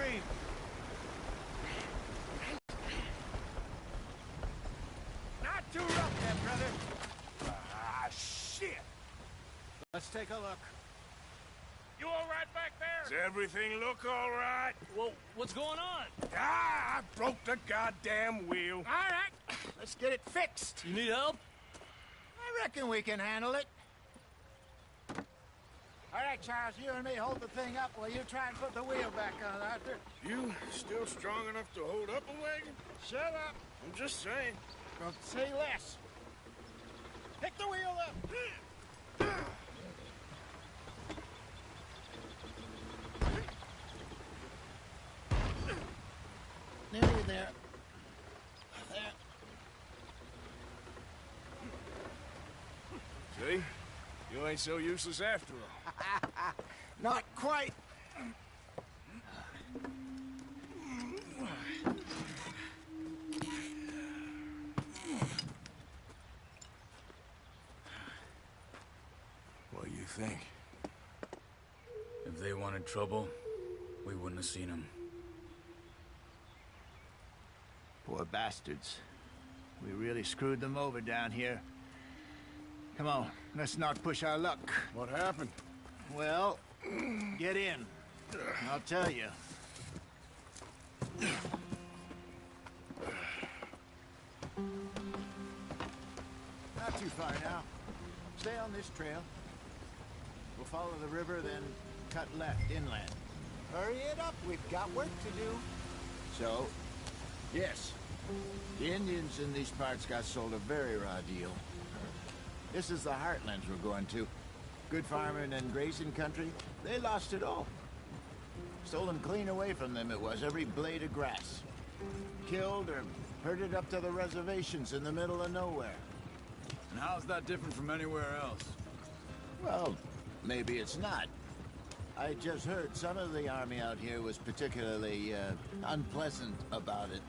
stream. Not too rough there, brother. Ah, shit! Let's take a look. You all right back there? Does everything look all right? Well, what's going on? Ah, I broke the goddamn wheel. All right, let's get it fixed. You need help? I reckon we can handle it. All right, Charles, you and me hold the thing up while you try and put the wheel back on, Arthur. You still strong enough to hold up a wagon? Shut up. I'm just saying. Don't say less. Pick the wheel up. Nearly there. There. See? You ain't so useless after all. Not quite. What do you think? If they wanted trouble, we wouldn't have seen them. Poor bastards. We really screwed them over down here. Come on, let's not push our luck. What happened? Well, get in. I'll tell you. Not too far now. Stay on this trail. We'll follow the river, then cut left inland. Hurry it up, we've got work to do. So, yes, the Indians in these parts got sold a very raw deal. This is the heartlands we're going to. Good farming and grazing country, they lost it all. Stolen clean away from them it was, every blade of grass. Killed or herded up to the reservations in the middle of nowhere. And how's that different from anywhere else? Well, maybe it's not. I just heard some of the army out here was particularly, unpleasant about it.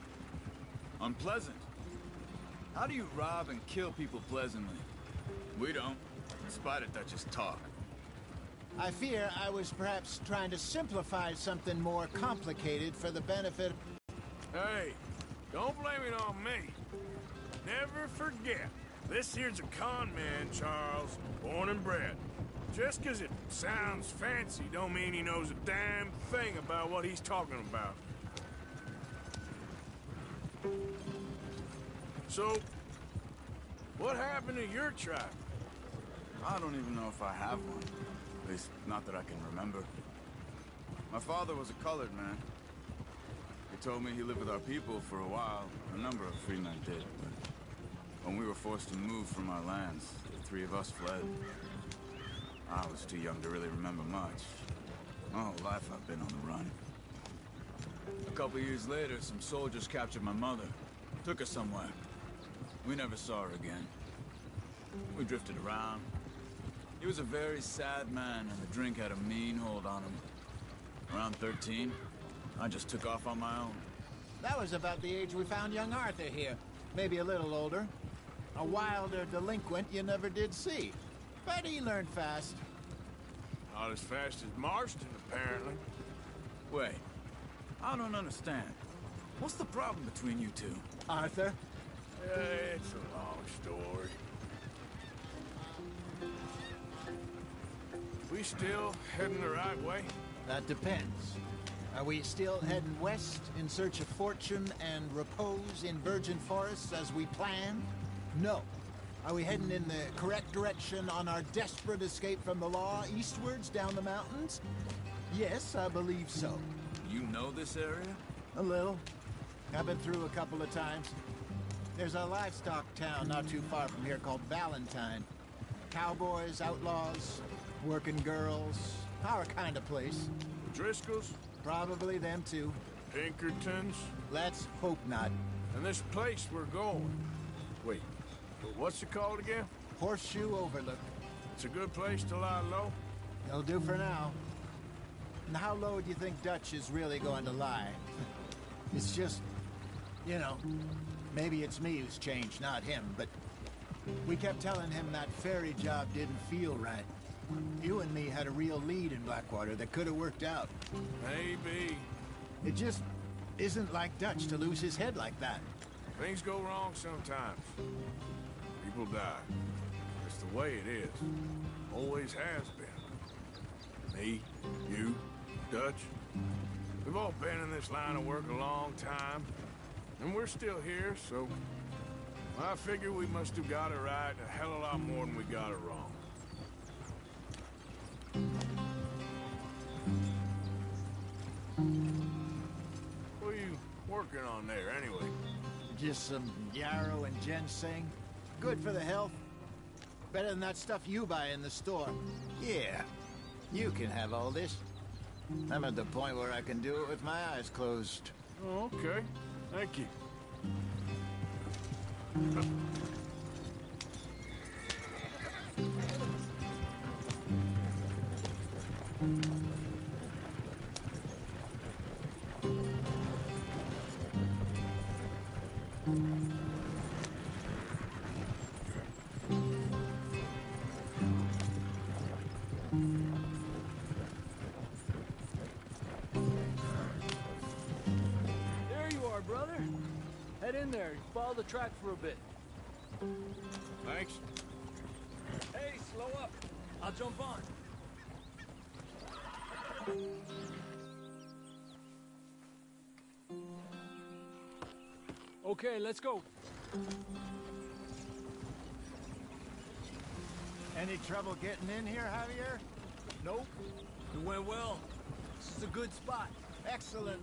Unpleasant? How do you rob and kill people pleasantly? We don't, despite it, that's just talk. I fear I was perhaps trying to simplify something more complicated for the benefit... Hey, don't blame it on me. Never forget, this here's a con man, Charles, born and bred. Just 'cause it sounds fancy don't mean he knows a damn thing about what he's talking about. So, what happened to your tribe? I don't even know if I have one. At least, not that I can remember. My father was a colored man. He told me he lived with our people for a while. A number of free men did, but when we were forced to move from our lands, the three of us fled. I was too young to really remember much. My whole life I've been on the run. A couple years later, some soldiers captured my mother. Took her somewhere. We never saw her again. We drifted around. He was a very sad man, and the drink had a mean hold on him. Around 13, I just took off on my own. That was about the age we found young Arthur here. Maybe a little older. A wilder delinquent you never did see. But he learned fast. Not as fast as Marston, apparently. Wait, I don't understand. What's the problem between you two? Arthur? It's a long story. We still heading the right way? That depends. Are we still heading west in search of fortune and repose in virgin forests as we planned? No. Are we heading in the correct direction on our desperate escape from the law eastwards down the mountains? Yes, I believe so. You know this area? A little. I've been through a couple of times. There's a livestock town not too far from here called Valentine. Cowboys, outlaws, working girls, our kind of place. Driscoll's? Probably them too. Pinkertons? Let's hope not. And this place we're going. Wait, what's it called again? Horseshoe Overlook. It's a good place to lie low? It'll do for now. And how low do you think Dutch is really going to lie? It's just, you know, maybe it's me who's changed, not him, but we kept telling him that ferry job didn't feel right. You and me had a real lead in Blackwater that could have worked out. Maybe. It just isn't like Dutch to lose his head like that. Things go wrong sometimes. People die. It's the way it is. Always has been. Me, you, Dutch. We've all been in this line of work a long time. And we're still here, so... I figure we must have got it right a hell of a lot more than we got it wrong. What are you working on there, anyway? Just some yarrow and ginseng. Good for the health. Better than that stuff you buy in the store. Yeah, you can have all this. I'm at the point where I can do it with my eyes closed. Oh, okay. Thank you. There you are, brother. Head in there and follow the track for a bit. Thanks. Hey, slow up. I'll jump on. Okay, let's go. Any trouble getting in here, Javier? Nope. It went well. This is a good spot. Excellent.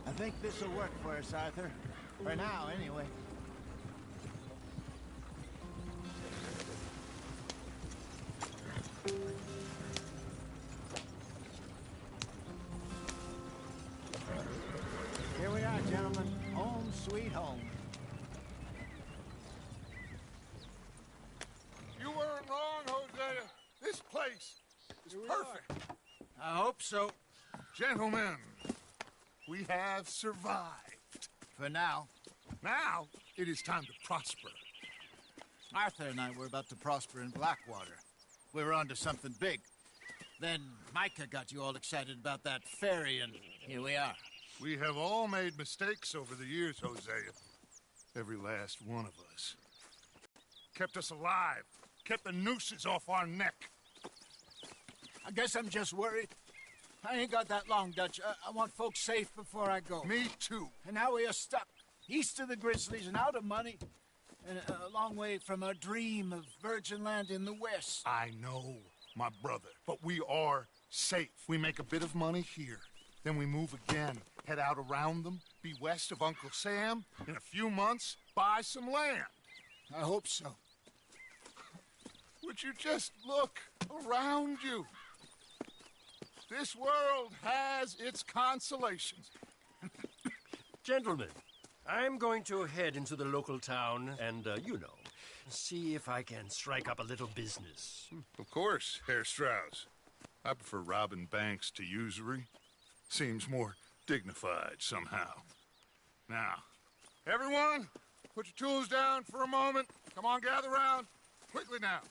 I think this'll work for us, Arthur. For now, anyway. Here we are, gentlemen. Home sweet home. You weren't wrong, Hosea. This place is perfect. I hope so. Gentlemen, we have survived. For now. Now, it is time to prosper. Arthur and I were about to prosper in Blackwater. We were onto something big. Then Micah got you all excited about that ferry, and here we are. We have all made mistakes over the years, Hosea. Every last one of us. Kept us alive. Kept the nooses off our neck. I guess I'm just worried. I ain't got that long, Dutch. I want folks safe before I go. Me too. And now we are stuck, east of the Grizzlies and out of money, and a long way from our dream of virgin land in the west. I know, my brother, but we are safe. We make a bit of money here. Then we move again, head out around them, be west of Uncle Sam. In a few months, buy some land. I hope so. Would you just look around you? This world has its consolations. Gentlemen, I'm going to head into the local town and, see if I can strike up a little business. Of course, Herr Strauss. I prefer robbing banks to usury. Seems more dignified somehow. Now, everyone, put your tools down for a moment. Come on, gather round. Quickly now.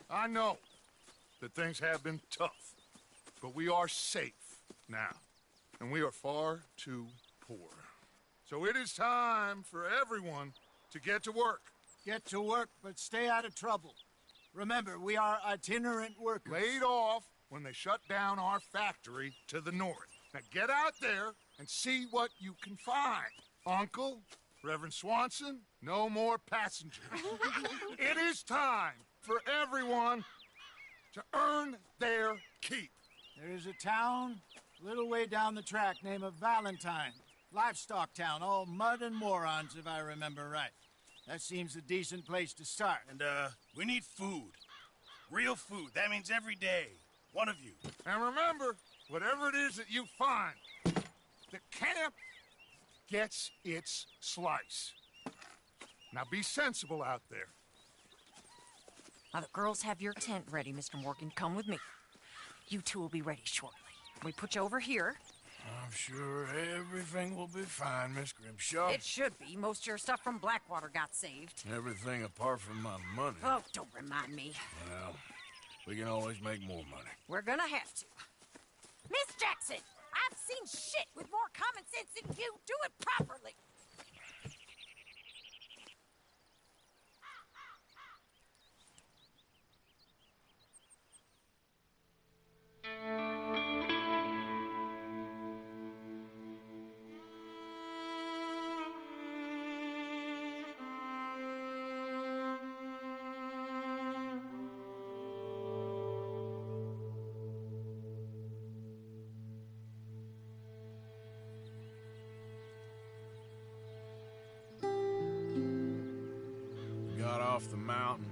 I know that things have been tough, but we are safe now, and we are far too poor. So it is time for everyone to get to work. Get to work, but stay out of trouble. Remember, we are itinerant workers. Laid off when they shut down our factory to the north. Now get out there and see what you can find. Uncle, Reverend Swanson, no more passengers. It is time for everyone to earn their keep. There is a town a little way down the track named Valentine. Livestock town, all mud and morons, if I remember right. That seems a decent place to start. And, we need food. Real food. That means every day. One of you. And remember, whatever it is that you find, the camp gets its slice. Now be sensible out there. Now, the girls have your tent ready, Mr. Morgan. Come with me. You two will be ready shortly. We put you over here. I'm sure everything will be fine, Miss Grimshaw. It should be. Most of your stuff from Blackwater got saved. Everything apart from my money. Oh, don't remind me. Well, we can always make more money. We're gonna have to. Miss Jackson, I've seen shit with more common sense than you. Do it properly. Got off the mountain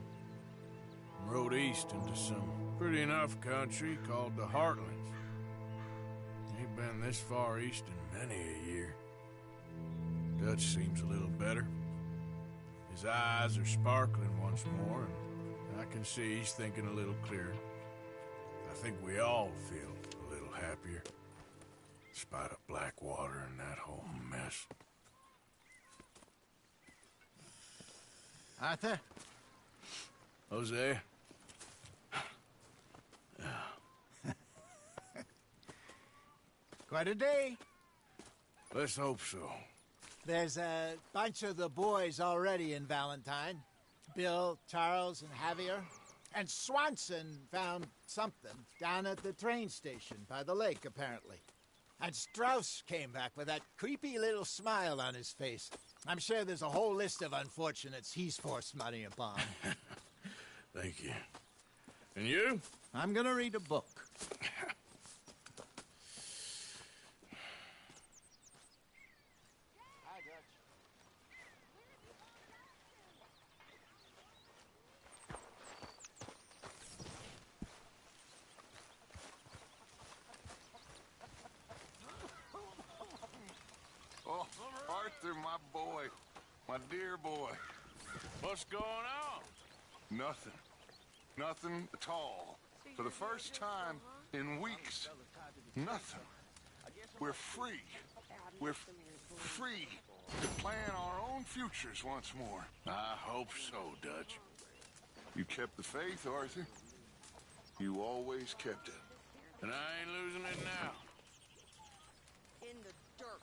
and rode east into some pretty enough country called the Heartlands. Ain't been this far east in many a year. Dutch seems a little better. His eyes are sparkling once more, and I can see he's thinking a little clearer. I think we all feel a little happier, in spite of Blackwater and that whole mess. Arthur? Jose? Quite a day. Let's hope so. There's a bunch of the boys already in Valentine. Bill, Charles, and Javier. And Swanson found something down at the train station by the lake, apparently. And Strauss came back with that creepy little smile on his face. I'm sure there's a whole list of unfortunates he's forced money upon. Thank you. And you? I'm gonna read a book. Oh, Arthur, my boy. My dear boy. What's going on? Nothing. Nothing at all. For the first time in weeks. Nothing. We're free. We're free to plan our own futures once more. I hope so, Dutch. You kept the faith, Arthur. You always kept it. And I ain't losing it now. In the dirt.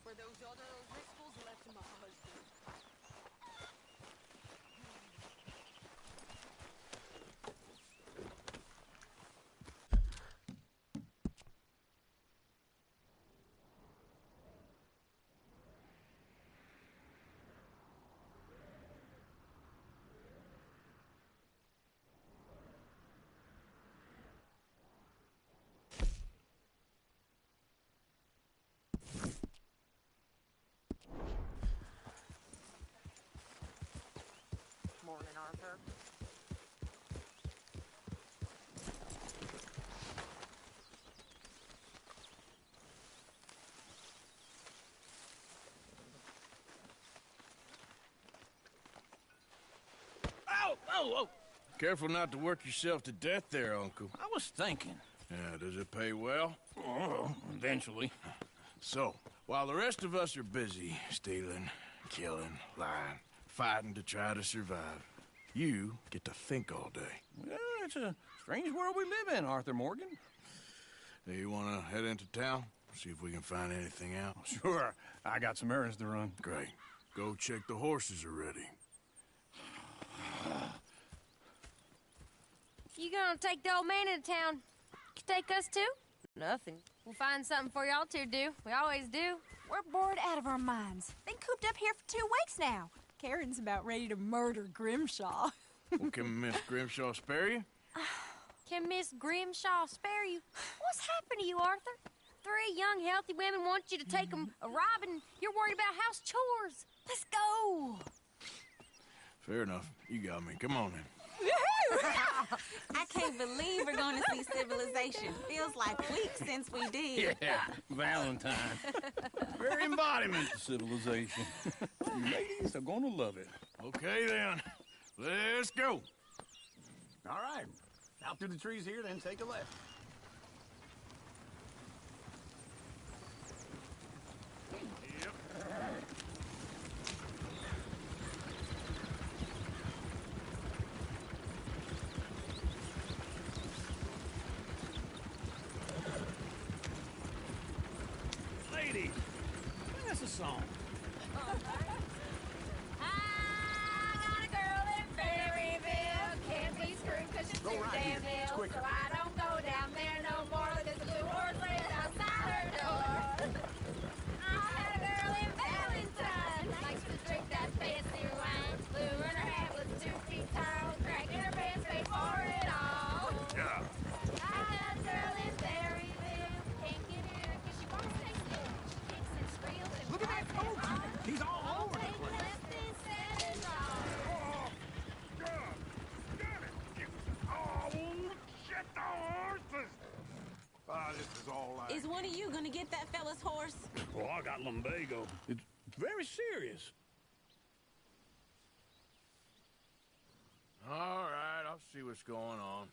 Where those other O'Driscolls left my husband. Morning, Arthur. Ow! Oh, oh! Careful not to work yourself to death there, Uncle. I was thinking. Yeah, does it pay well? Oh, eventually. So, while the rest of us are busy stealing, killing, lying, fighting to try to survive, you get to think all day. Well, it's a strange world we live in, Arthur Morgan. Hey, you want to head into town? See if we can find anything out? Sure, I got some errands to run. Great. Go check the horses are ready. You gonna take the old man into town? You take us too? Nothing. We'll find something for y'all to do. We always do. We're bored out of our minds. Been cooped up here for 2 weeks now. Karen's about ready to murder Grimshaw. Well, can Miss Grimshaw spare you? Can Miss Grimshaw spare you? What's happened to you, Arthur? 3 young, healthy women want you to take them a robbing. You're worried about house chores. Let's go. Fair enough. You got me. Come on then. I can't believe we're going to see civilization. Feels like weeks since we did. Yeah, Valentine. Very embodiment of civilization. You ladies are going to love it. Okay then. Let's go. All right. Out through the trees here, then take a left. song. I got a girl in Berryville. Can't be screwed 'cause she's too damn ill. So I don't go down there no more. There's a blue horse laid outside her door. I had a girl in Valentine. Likes to drink that fancy wine. Blue in her hat was 2 feet tall. Cracking her pants paid for it all. Yeah. I had a girl in Berryville. Can't get in her 'cause she won't stay still. She kicks and squeals and Look at that pokey. He's all over the take place. less than 7 wrong. Oh, God. Got it. Oh, shit, the horses. Ah, this is all I... Is one of you gonna get that fella's horse? Well, I got lumbago. It's very serious. All right, I'll see what's going on.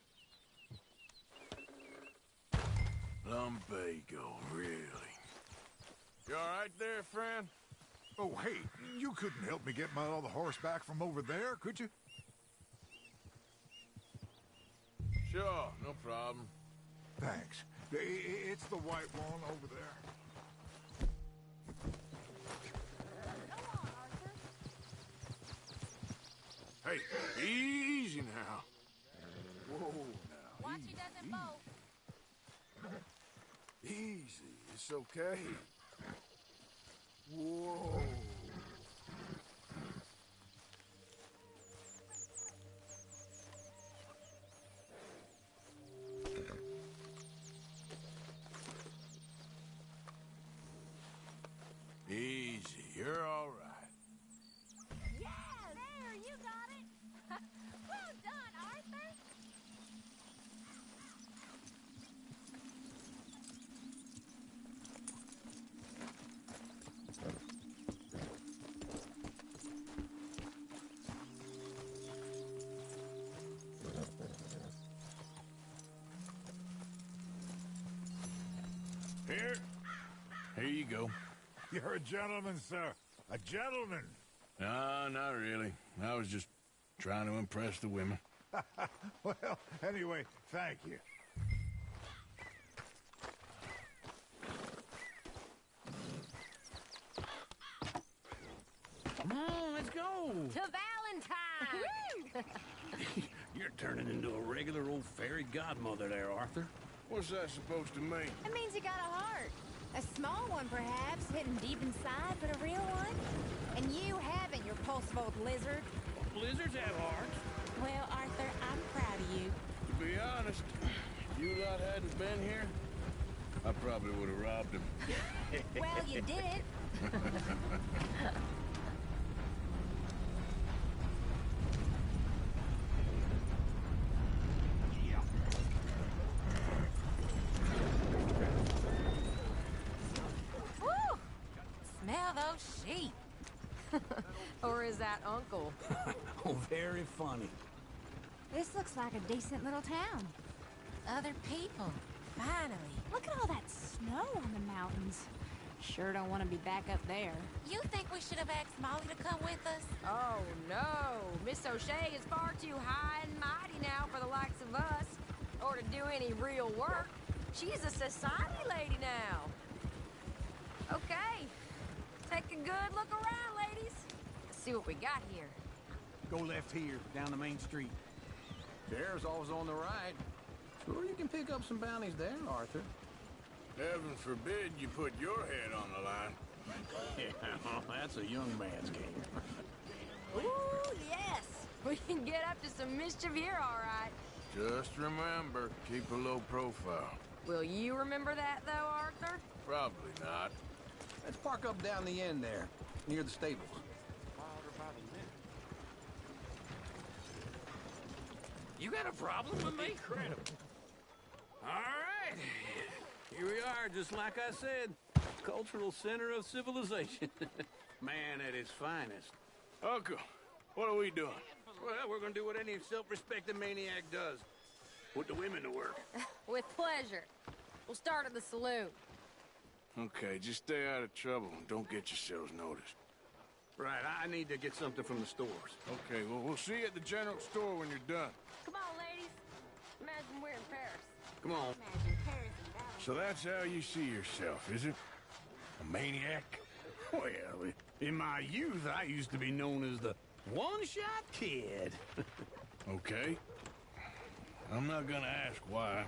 Lumbago, really? You all right there, friend? Oh, hey, you couldn't help me get my other horse back from over there, could you? Sure, no problem. Thanks. It's the white one over there. Hey, easy now. Whoa, now. Watch he doesn't bolt. Easy, it's okay. Whoa. Easy, you're all right. Yeah, there, you got it. Well done, Arthur. Here you go. You're a gentleman, sir. A gentleman. No, not really. I was just trying to impress the women. Well, anyway, thank you. Come on, let's go. To Valentine. You're turning into a regular old fairy godmother there, Arthur. What's that supposed to mean? It means you got a heart. A small one, perhaps, hidden deep inside, but a real one. And you haven't, you repulsive old lizard. Lizards have hearts. Well, Arthur, I'm proud of you. To be honest, if you lot hadn't been here, I probably would have robbed him. Well, you did. Woo! Smell those sheep. Or is that Uncle? Oh, very funny. This looks like a decent little town. Other people. Finally. Look at all that snow on the mountains. Sure don't want to be back up there. You think we should have asked Molly to come with us? Oh, no. Miss O'Shea is far too high and mighty now for the likes of us, or to do any real work. She's a society lady now. Okay. Take a good look around, ladies. See what we got here. Go left here, down the main street. There's always on the right. Sure, you can pick up some bounties there, Arthur. Heaven forbid you put your head on the line. Yeah, that's a young man's game. Ooh, yes. We can get up to some mischief here, all right. Just remember, keep a low profile. Will you remember that, though, Arthur? Probably not. Let's park up down the end there, near the stables. You got a problem with me? Incredible. All right. Here we are, just like I said. Cultural center of civilization. Man at his finest. Uncle, what are we doing? Well, we're gonna do what any self-respecting maniac does. Put the women to work. With pleasure. We'll start at the saloon. Okay, just stay out of trouble and don't get yourselves noticed. Right, I need to get something from the stores. Okay, well, we'll see you at the general store when you're done. Come on, ladies. Imagine we're in Paris. Come on. Imagine Paris and Valentine. So that's how you see yourself, is it? A maniac? Well, in my youth, I used to be known as the one-shot kid. Okay. I'm not gonna ask why.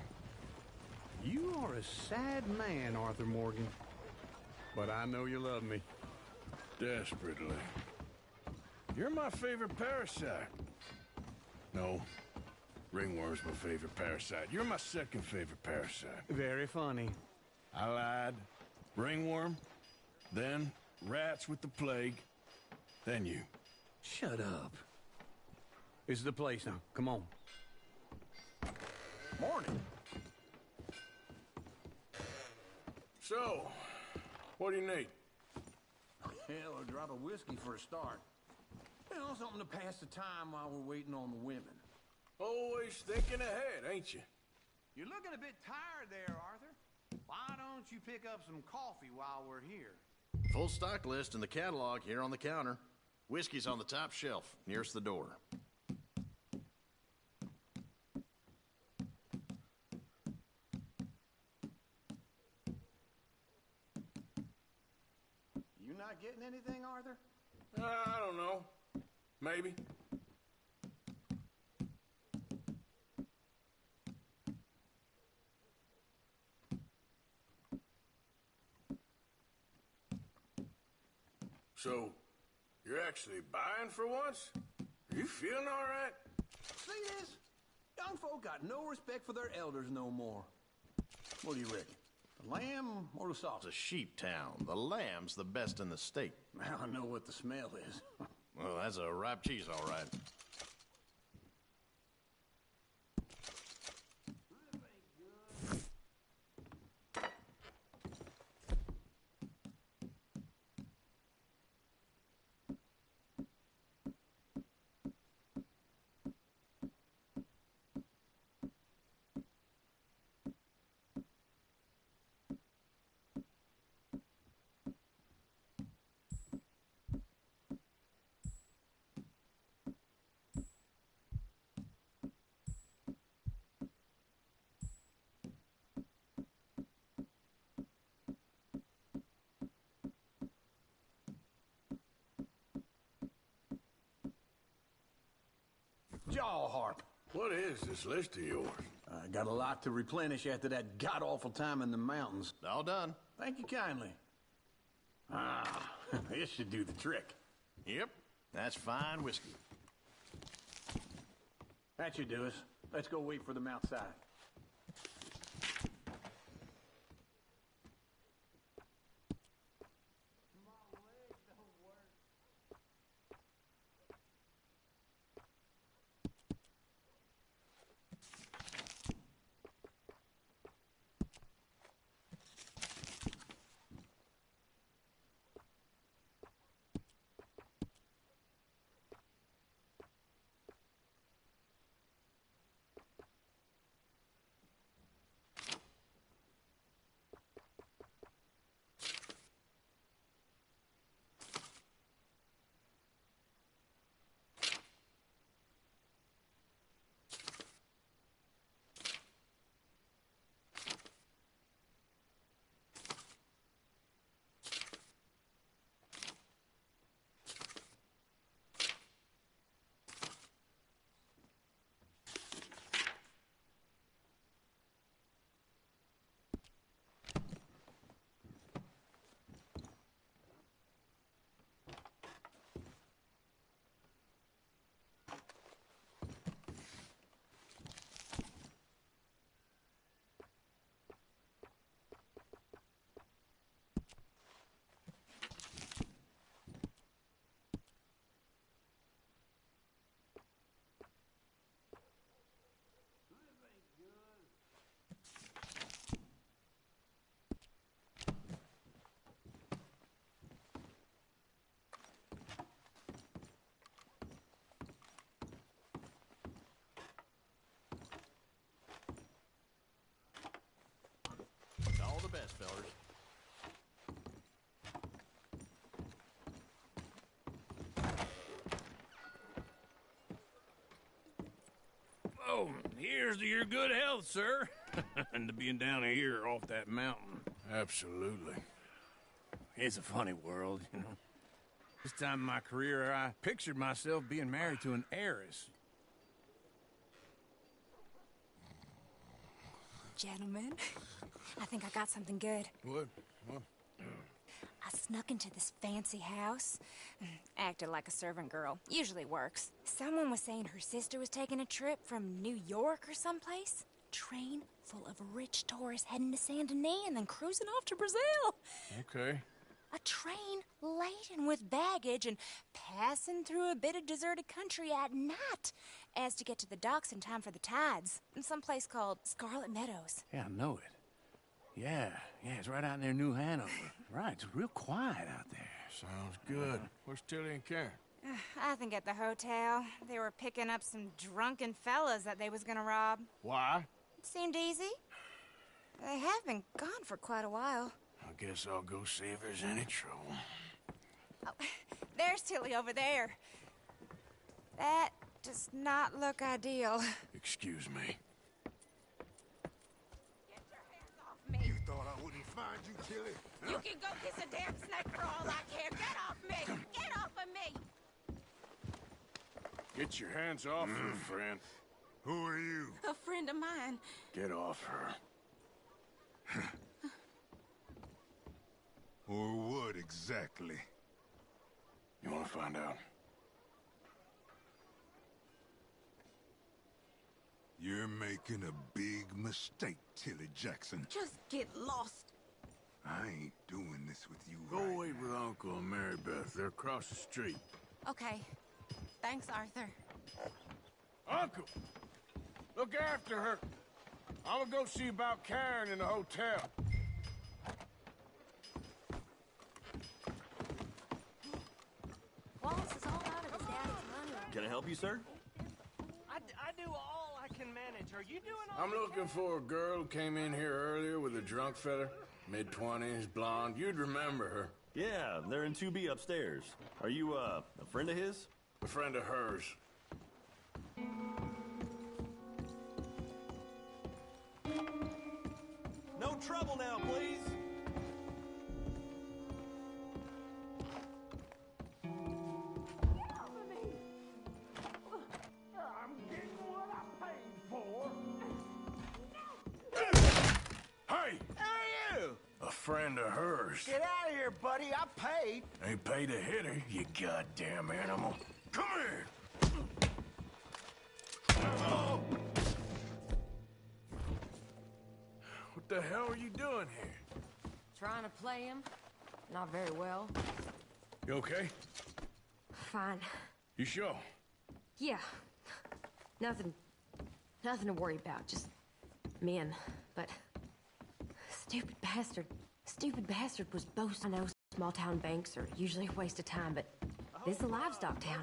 You are a sad man, Arthur Morgan. But I know you love me. Desperately. You're my favorite parasite. No. Ringworm's my favorite parasite. You're my second favorite parasite. Very funny. I lied. Ringworm, then rats with the plague, then you. Shut up. This is the place now. Come on. Morning. So, what do you need? Hell, a drop of whiskey for a start. You know, something to pass the time while we're waiting on the women. Always thinking ahead, ain't you? You're looking a bit tired there, Arthur. Why don't you pick up some coffee while we're here? Full stock list in the catalog here on the counter. Whiskey's on the top shelf, nearest the door. You not getting anything, Arthur? I don't know. Maybe. So, you're actually buying for once? Are you feeling all right? See this? Young folk got no respect for their elders no more. What do you reckon? The lamb or the sausage? It's a sheep town. The lamb's the best in the state. Now I know what the smell is. Well, that's a ripe cheese, all right. Jaw harp. What is this list of yours? I got a lot to replenish after that god-awful time in the mountains. All done. Thank you kindly. Ah, this should do the trick. Yep, that's fine whiskey. That should do us. Let's go wait for them outside. All the best, fellers. Oh, here's to your good health, sir. And to being down here off that mountain. Absolutely. it's a funny world, you know. This time in my career, I pictured myself being married to an heiress. Gentlemen, I think I got something good. What? I snuck into this fancy house, acted like a servant girl. Usually works. Someone was saying her sister was taking a trip from New York or someplace. Train full of rich tourists heading to Saint Denis and then cruising off to Brazil. Okay. A train laden with baggage and passing through a bit of deserted country at night as to get to the docks in time for the tides in some place called Scarlet Meadows. Yeah, I know it. Yeah, it's right out near New Hanover. Right, it's real quiet out there. Sounds good. Where's Tilly and Karen? I think at the hotel. They were picking up some drunken fellas that they was gonna rob. Why? It seemed easy. They have been gone for quite a while. I guess I'll go see if there's any trouble. Oh, there's Tilly over there. That does not look ideal. Excuse me. Get your hands off me. You thought I wouldn't find you, Tilly? You can go kiss a damn snake for all I care. Get off me! Get off of me! Get your hands off her, friend. Who are you? A friend of mine. Get off her. Or what exactly? You want to find out? You're making a big mistake, Tilly Jackson. Just get lost. I ain't doing this with you Go right wait with Uncle and Mary Beth. They're across the street. Okay. Thanks, Arthur. Uncle! Look after her. I'm gonna go see about Karen in the hotel. Wallace is all out of his daddy's money. Can I help you, sir? I do all I can manage. Are you doing all I'm looking for a girl who came in here earlier with a drunk fella. Mid-20s, blonde. You'd remember her. Yeah, they're in 2B upstairs. Are you, a friend of his? A friend of hers. No trouble now, please. Hey! Who are you? A friend of hers. Get out of here, buddy. I paid. Ain't paid to hit her, you goddamn animal. Come here! What the hell are you doing here? Trying to play him. Not very well. You okay? Fine. You sure? Yeah. Nothing to worry about. Just men. But stupid bastard was boasting. I know small town banks are usually a waste of time, but this is a livestock town.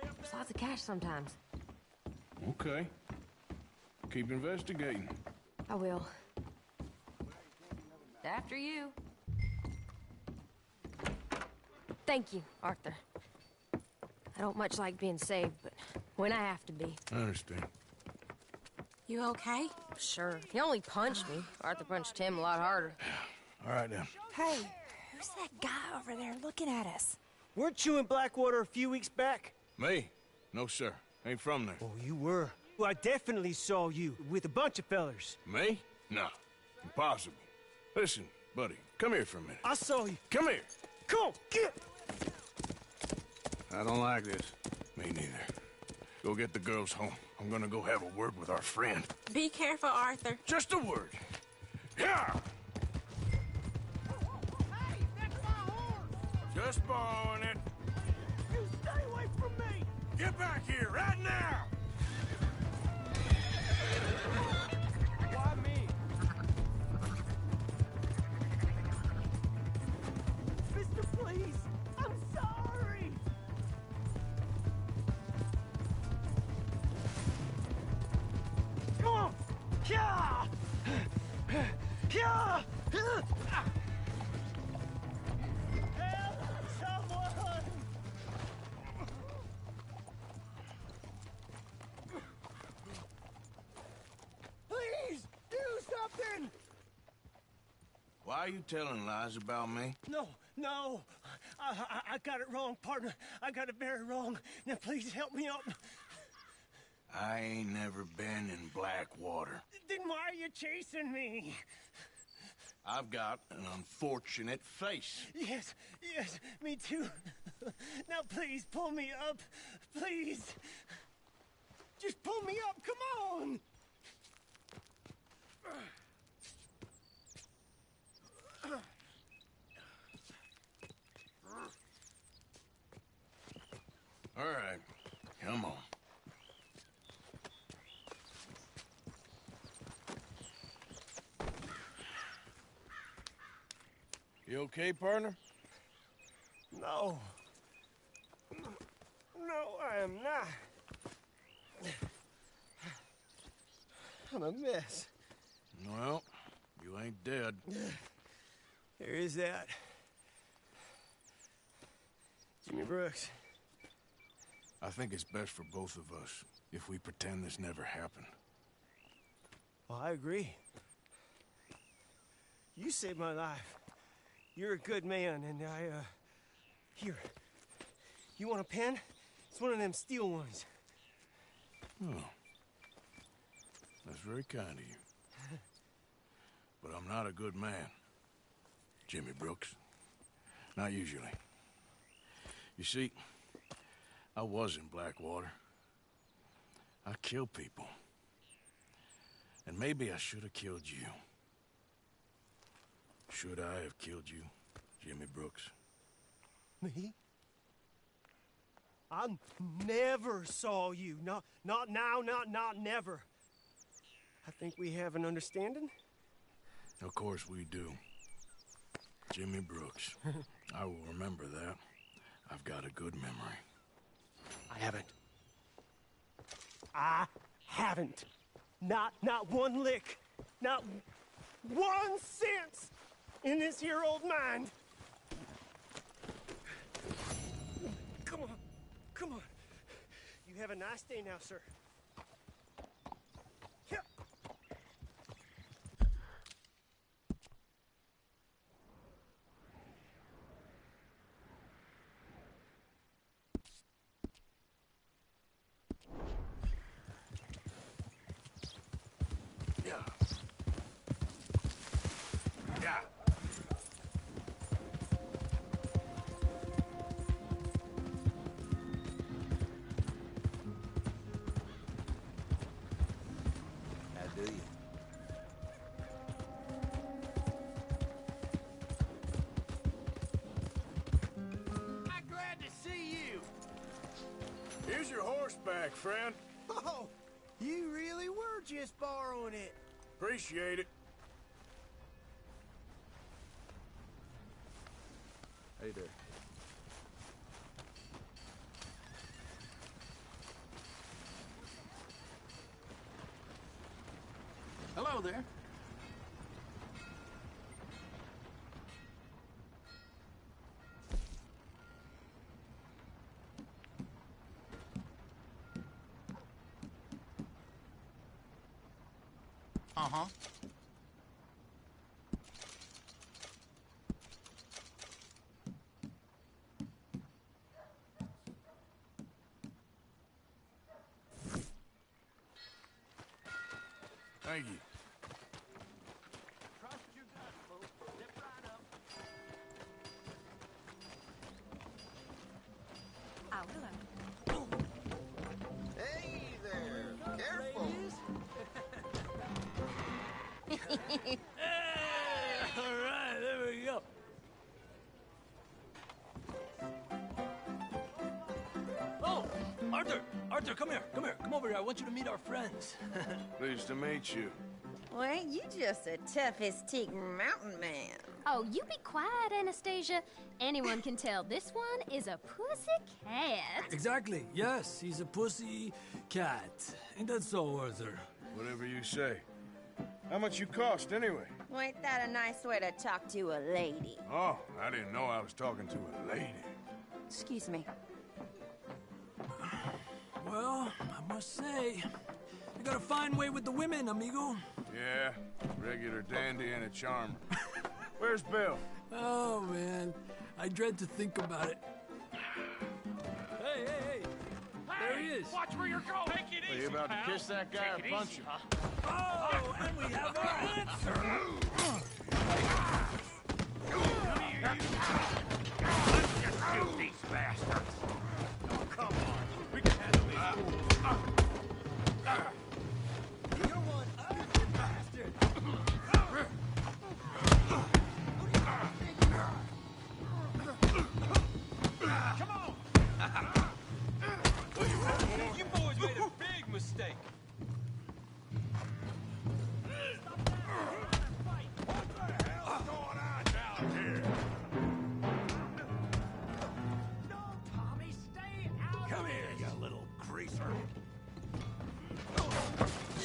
There's lots of cash sometimes. Okay. Keep investigating. I will. After you. Thank you, Arthur. I don't much like being saved, but when I have to be. I understand. You okay? Sure. He only punched me. Arthur punched him a lot harder. All right, then. Hey, who's that guy over there looking at us? Weren't you in Blackwater a few weeks back? Me? No, sir. Ain't from there. Oh, you were. Well, I definitely saw you with a bunch of fellers. Me? No. Impossible. Listen, buddy, come here for a minute. I saw you. Come here. Come on, get! I don't like this. Me neither. Go get the girls home. I'm gonna go have a word with our friend. Be careful, Arthur. Just a word. Yeah! Hey, that's my horse! Just borrowing it. You stay away from me! Get back here, right now! Why me? Mister, please! I'm sorry! Come on! Yeah! Yeah! Help someone! Please, do something! Wow, Why are you telling lies about me? No, no. I got it wrong, partner. I got it very wrong. Now, please help me up. I ain't never been in Blackwater. Then why are you chasing me? I've got an unfortunate face. Yes, me too. Now, please, pull me up. Please. Just pull me up, come on. All right, come on. You okay, partner? No. No, I am not. I'm a mess. Well, you ain't dead. There is that. Jimmy Brooks. I think it's best for both of us if we pretend this never happened. Well, I agree. You saved my life. You're a good man, and here. You want a pen? It's one of them steel ones. Oh. That's very kind of you. But I'm not a good man, Jimmy Brooks. Not usually. You see, I was in Blackwater. I killed people. And maybe I should have killed you. Should I have killed you, Jimmy Brooks? Me? I never saw you. Not now, not never. I think we have an understanding. Of course we do. Jimmy Brooks. I will remember that. I've got a good memory. I haven't. Not one lick. Not 1 cent in this here old mind. Come on. You have a nice day now, sir. Yeah. Do you? I'm glad to see you. Here's your horseback, friend. Oh, you really were just borrowing it. Appreciate it. Hey there. Hello there. Uh-huh. Thank you. Oh, hello. Hey there! Careful! Hey! All right, there we go. Oh, Arthur, come here. Come over here. I want you to meet our friends. Pleased to meet you. Well, ain't you just the toughest teak mountain man? Oh, you be quiet, Anastasia. Anyone can tell this one is a pussy cat. Exactly. Yes, he's a pussy cat. Ain't that so, Arthur? Whatever you say. How much you cost, anyway? Well, ain't that a nice way to talk to a lady? Oh, I didn't know I was talking to a lady. Excuse me. Well, I must say, you got a fine way with the women, amigo. Yeah, regular dandy and a charmer. Where's Bill? Oh, man. I dread to think about it. Hey! There he is. Watch where you're going. Take it easy, you about pal. to kiss that guy or punch him? Oh, and we have our answer. Let's just shoot these bastards. Oh, come on. We can handle these fools. You're one ugly bastard. Come on. You boys made a big mistake. Come here, you little greaser.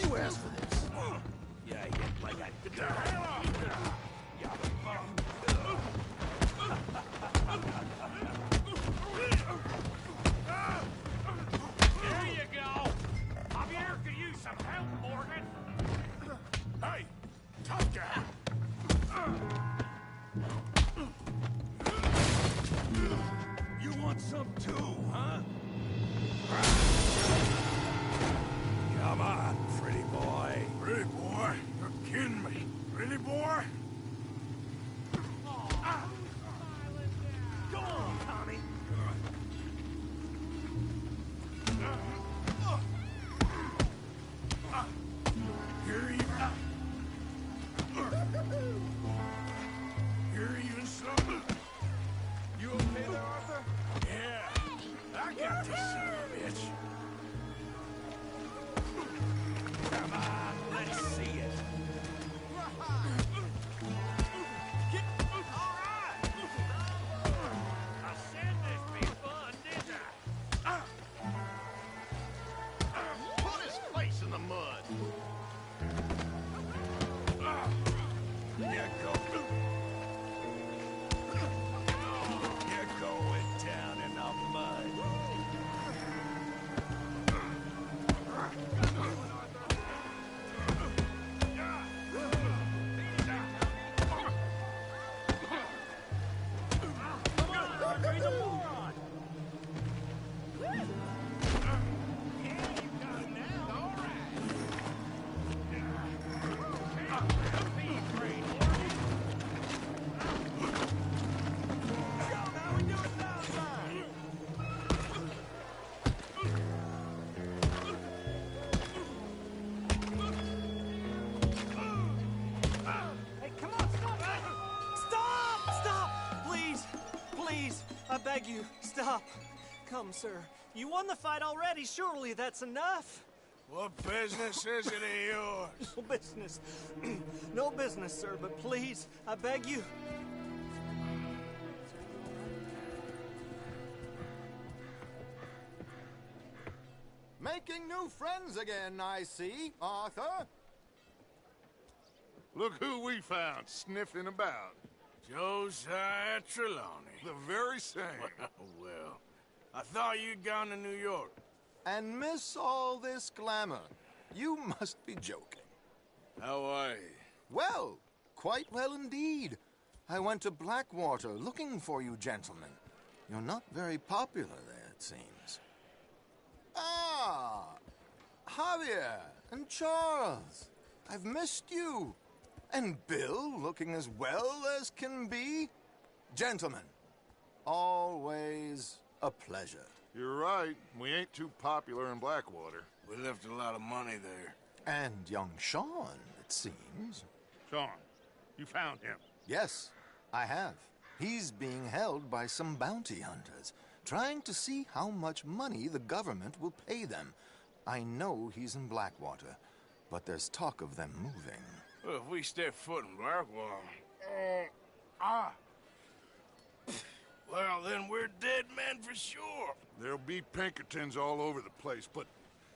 You asked for this. Yeah, you get like I... Get the hell off! You bum. There you go. Javier could use some help, Morgan. Hey, tough guy. You want some too, huh? Come on, pretty boy. Pretty boy? You're kidding me. Really, boy? Go on, Tommy. You're even slow. You okay there, Arthur? Yeah, I got this son of a bitch. Come on, let's see it. I said this be fun, didn't I? Put his face in the mud. You're going down in the mud. I beg you, stop. Come, sir. You won the fight already. Surely that's enough. What business is it of yours? No business. No business, sir, but please, I beg you. Making new friends again, I see, Arthur. Look who we found sniffing about. Josiah Trelawney. The very same. Well, I thought you'd gone to New York. And miss all this glamour. You must be joking. How are you? Well, quite well indeed. I went to Blackwater looking for you gentlemen. You're not very popular there, it seems. Ah, Javier and Charles. I've missed you. And Bill looking as well as can be. Gentlemen, always a pleasure. You're right. We ain't too popular in Blackwater. We left a lot of money there. And young Sean, it seems. Sean, you found him? Yes, I have. He's being held by some bounty hunters, trying to see how much money the government will pay them. I know he's in Blackwater, but there's talk of them moving. Well, if we step foot in Blackwater... Well, then we're dead men for sure. There'll be Pinkertons all over the place, but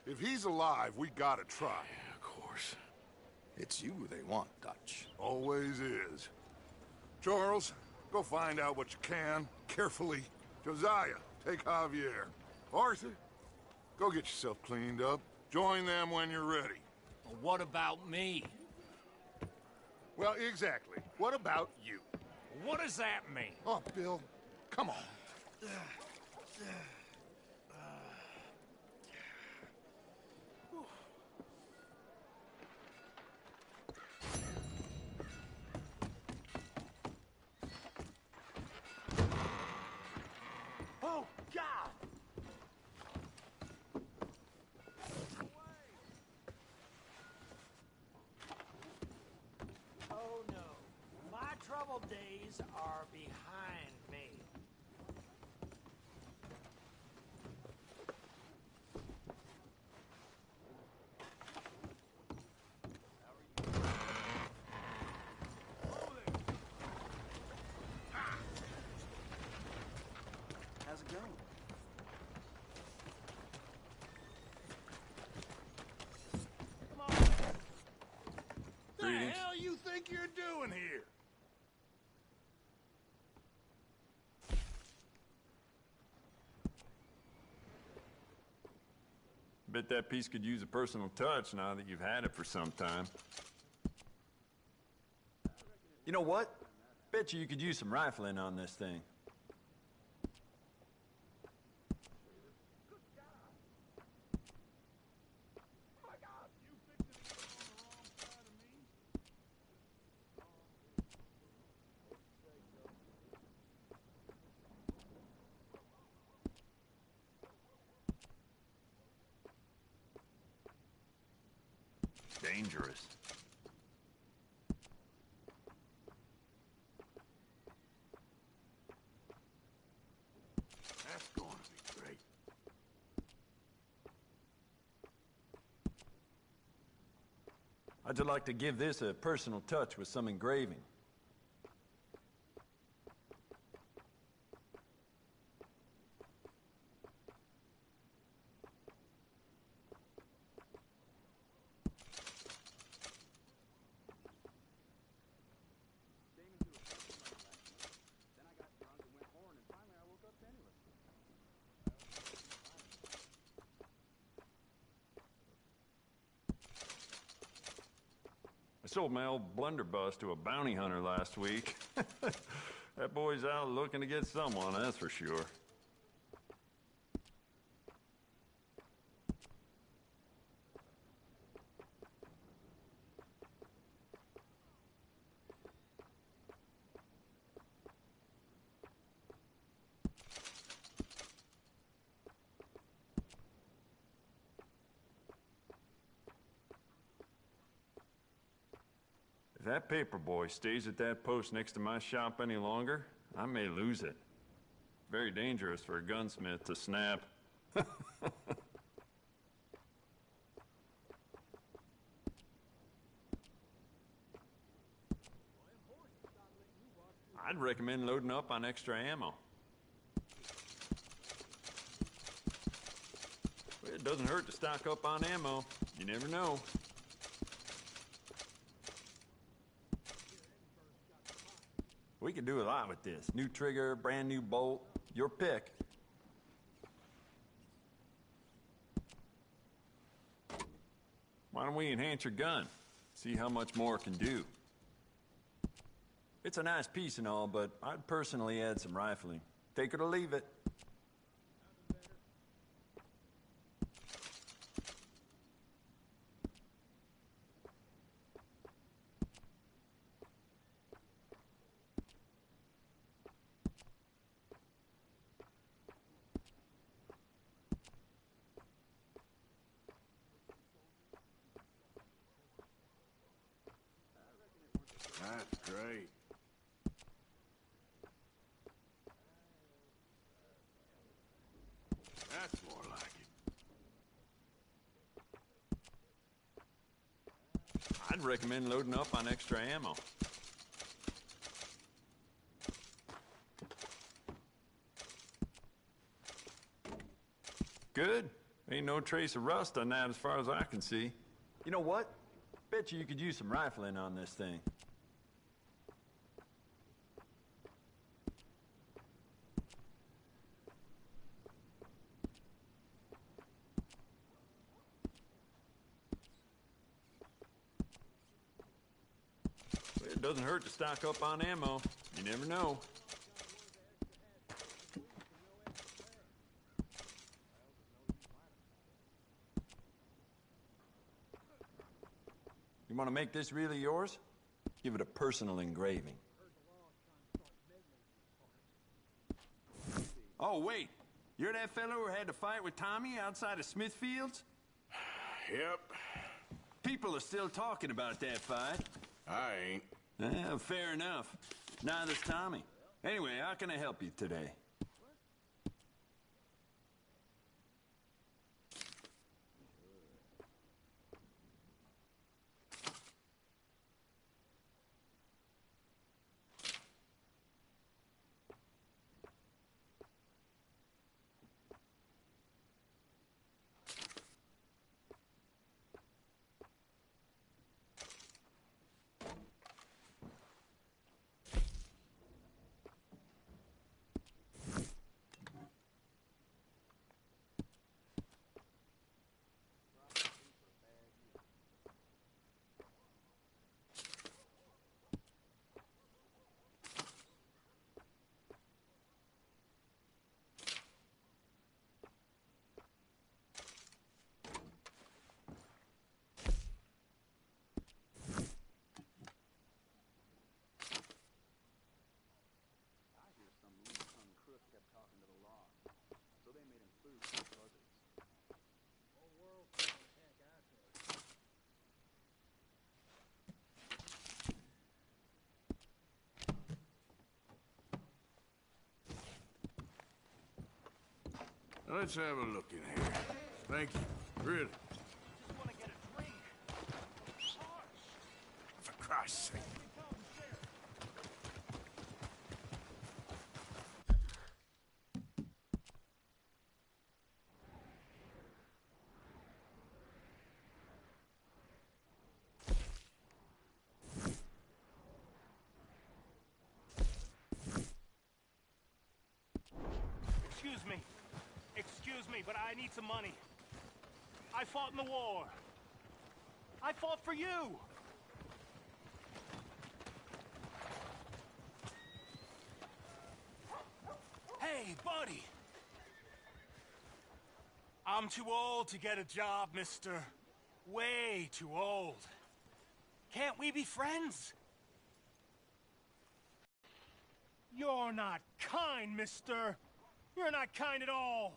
if he's alive, we gotta try. Yeah, of course. It's you they want, Dutch. Always is. Charles, go find out what you can, carefully. Josiah, take Javier. Arthur, go get yourself cleaned up. Join them when you're ready. Well, what about me? Well, exactly. What about you? What does that mean? Oh, Bill, come on. Oh, God! Oh, no. My troubled days are behind me. How's it going? The hell you think you're doing here? Bet that piece could use a personal touch now that you've had it for some time. You know what? Bet you could use some rifling on this thing. Dangerous. That's going to be great. I'd just like to give this a personal touch with some engraving. I sold my old blunderbuss to a bounty hunter last week. That boy's out looking to get someone, that's for sure. If that paper boy stays at that post next to my shop any longer, I may lose it. Very dangerous for a gunsmith to snap. I'd recommend loading up on extra ammo. Well, it doesn't hurt to stock up on ammo. You never know. We can do a lot with this. New trigger, brand new bolt, your pick. Why don't we enhance your gun? See how much more it can do. It's a nice piece and all, but I'd personally add some rifling. Take it or leave it. That's great. That's more like it. I'd recommend loading up on extra ammo. Good. Ain't no trace of rust on that as far as I can see. You know what? Bet you could use some rifling on this thing. It doesn't hurt to stock up on ammo. You never know. You want to make this really yours? Give it a personal engraving. Oh, wait. You're that fellow who had to fight with Tommy outside of Smithfield's? Yep. People are still talking about that fight. I ain't. Fair enough. Neither's Tommy. Anyway, how can I help you today? Let's have a look in here. Thank you. Really. Just want to get a drink. For Christ's sake. Excuse me, but I need some money. I fought in the war. I fought for you. Hey, buddy. I'm too old to get a job, mister. Way too old. Can't we be friends? You're not kind, mister. You're not kind at all.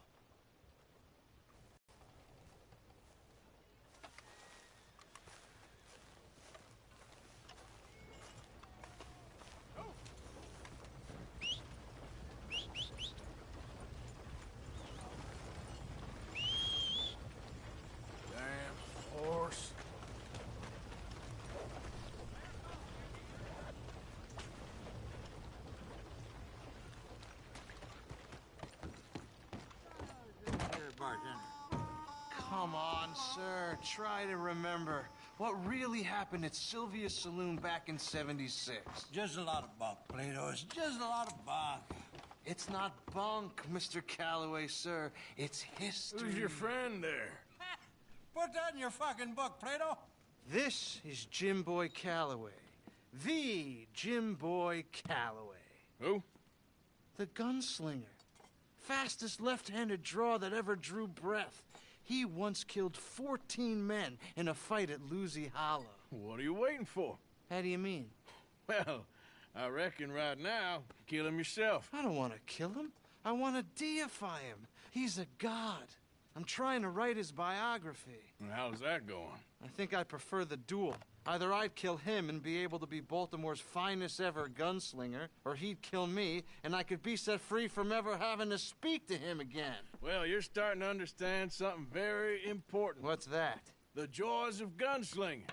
Damn horse. Come on, sir. Try to remember what really happened at Sylvia's Saloon back in '76. Just a lot of bunk, Plato. It's just a lot of bunk. It's not bunk, Mr. Calloway, sir. It's history. Who's your friend there? Put that in your fucking book, Plato. This is Jim Boy Calloway. The Jim Boy Calloway. Who? The gunslinger. Fastest left-handed draw that ever drew breath. He once killed 14 men in a fight at Lucy Hollow. What are you waiting for? How do you mean? Well, I reckon right now, kill him yourself. I don't want to kill him. I want to deify him. He's a god. I'm trying to write his biography. And how's that going? I think I prefer the duel. Either I'd kill him and be able to be Baltimore's finest ever gunslinger, or he'd kill me, and I could be set free from ever having to speak to him again. Well, you're starting to understand something very important. What's that? The joys of gunslinging.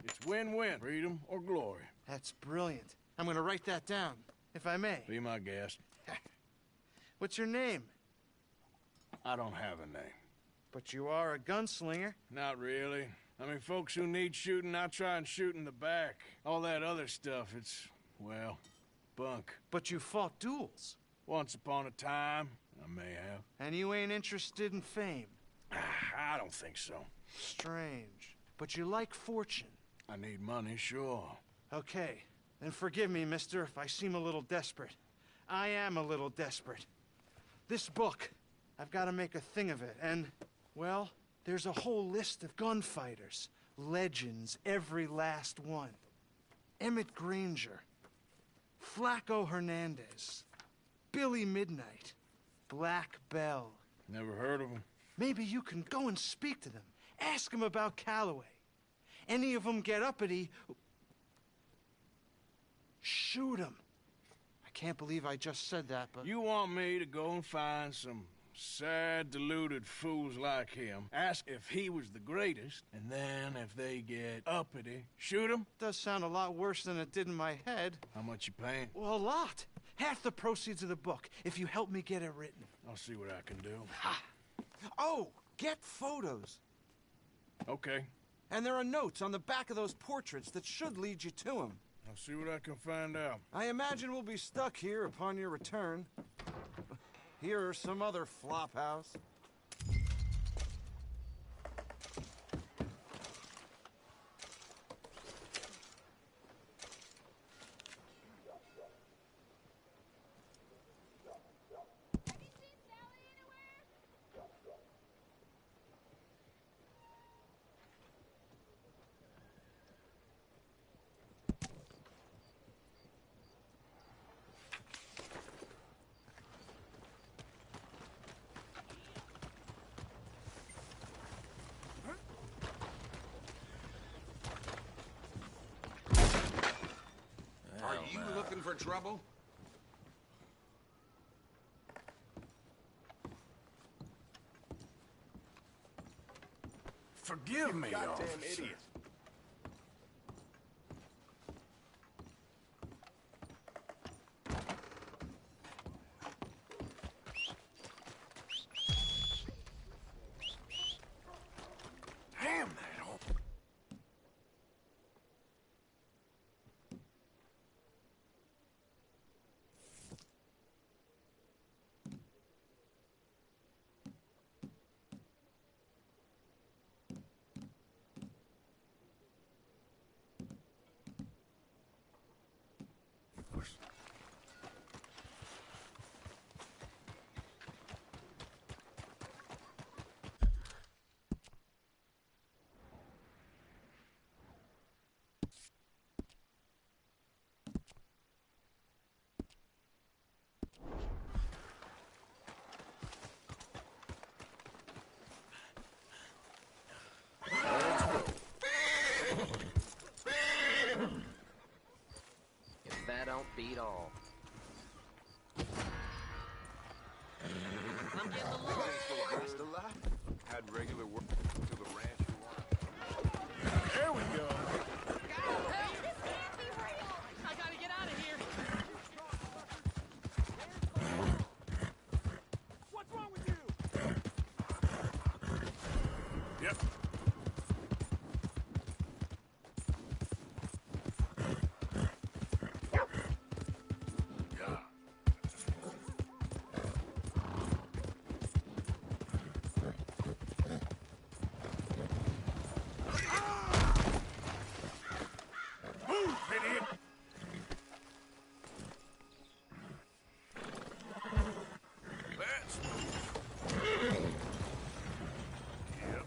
It's win-win, freedom or glory. That's brilliant. I'm gonna write that down, if I may. Be my guest. What's your name? I don't have a name. But you are a gunslinger. Not really. I mean, folks who need shooting, I try and shoot in the back. All that other stuff, it's, well, bunk. But you fought duels. Once upon a time, I may have. And you ain't interested in fame? I don't think so. Strange. But you like fortune. I need money, sure. Okay, then forgive me, mister, if I seem a little desperate. I am a little desperate. This book, I've got to make a thing of it, and, well, there's a whole list of gunfighters. Legends, every last one. Emmett Granger, Flaco Hernandez, Billy Midnight, Black Bell. Never heard of them. Maybe you can go and speak to them. Ask them about Calloway. Any of them get uppity, shoot them. I can't believe I just said that, but... You want me to go and find some sad, deluded fools like him, ask if he was the greatest, and then if they get uppity, shoot him? Does sound a lot worse than it did in my head. How much you paying? Well, a lot. Half the proceeds of the book, if you help me get it written. I'll see what I can do. Ha! Oh, get photos. Okay. And there are notes on the back of those portraits that should lead you to him. I'll see what I can find out. I imagine we'll be stuck here upon your return. Here or some other flop house. Are you looking for trouble? Forgive me, goddamn officer. idiot. Damn that hole. If that don't beat all. I'm getting along. Rest alive. Had regular work to the ranch you want. There we go. I gotta get out of here. What's wrong with you? Yep. Move, idiot! Let's move. Yep.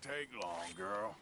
Won't take long, girl.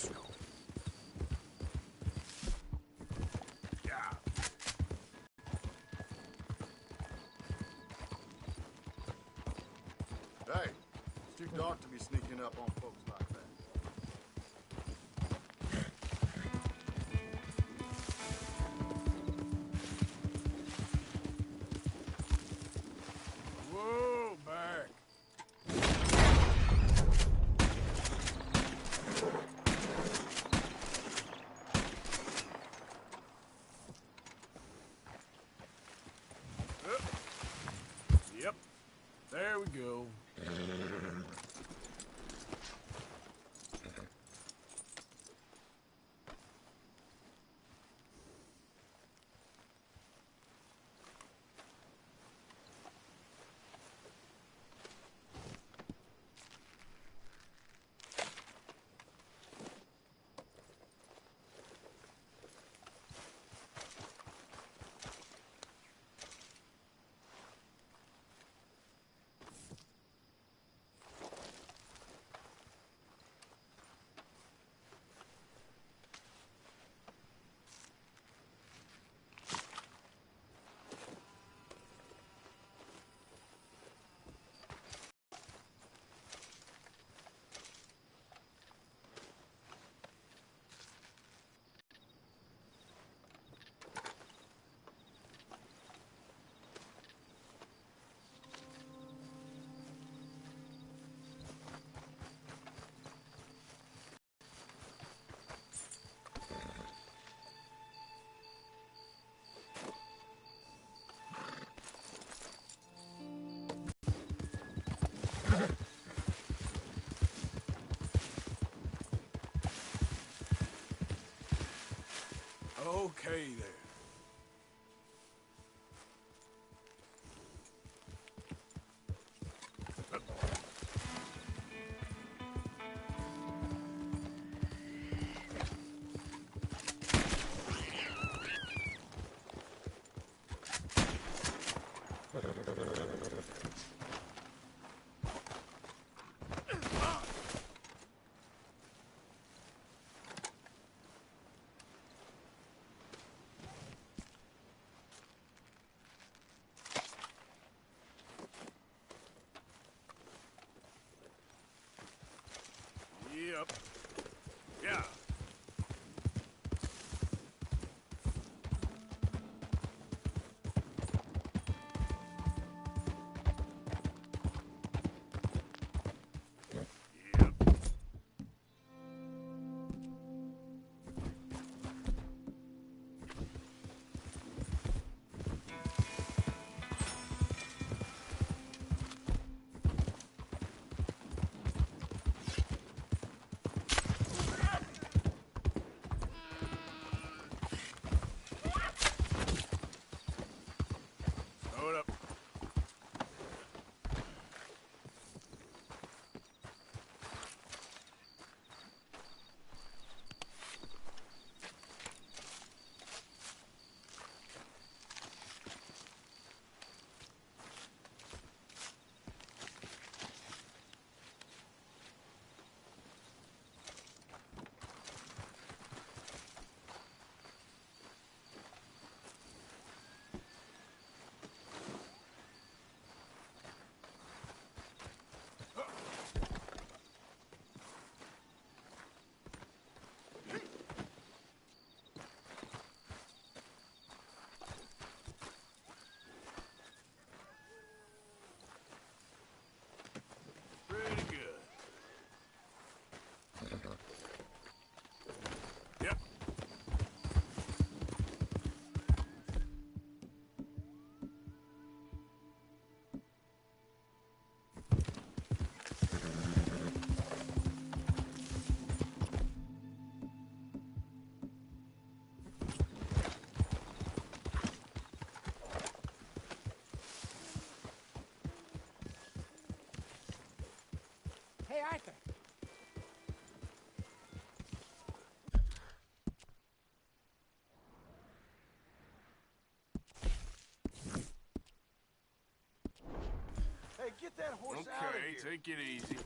professional. Yeah. Hey, it's too dark to be sneaking up on folks like that. Whoa, back. Yep. There we go. Okay then. Yep. Yeah. Hold up. Pretty good. Yep. Hey, Arthur. Hey, get that horse out of here. Okay, take it easy.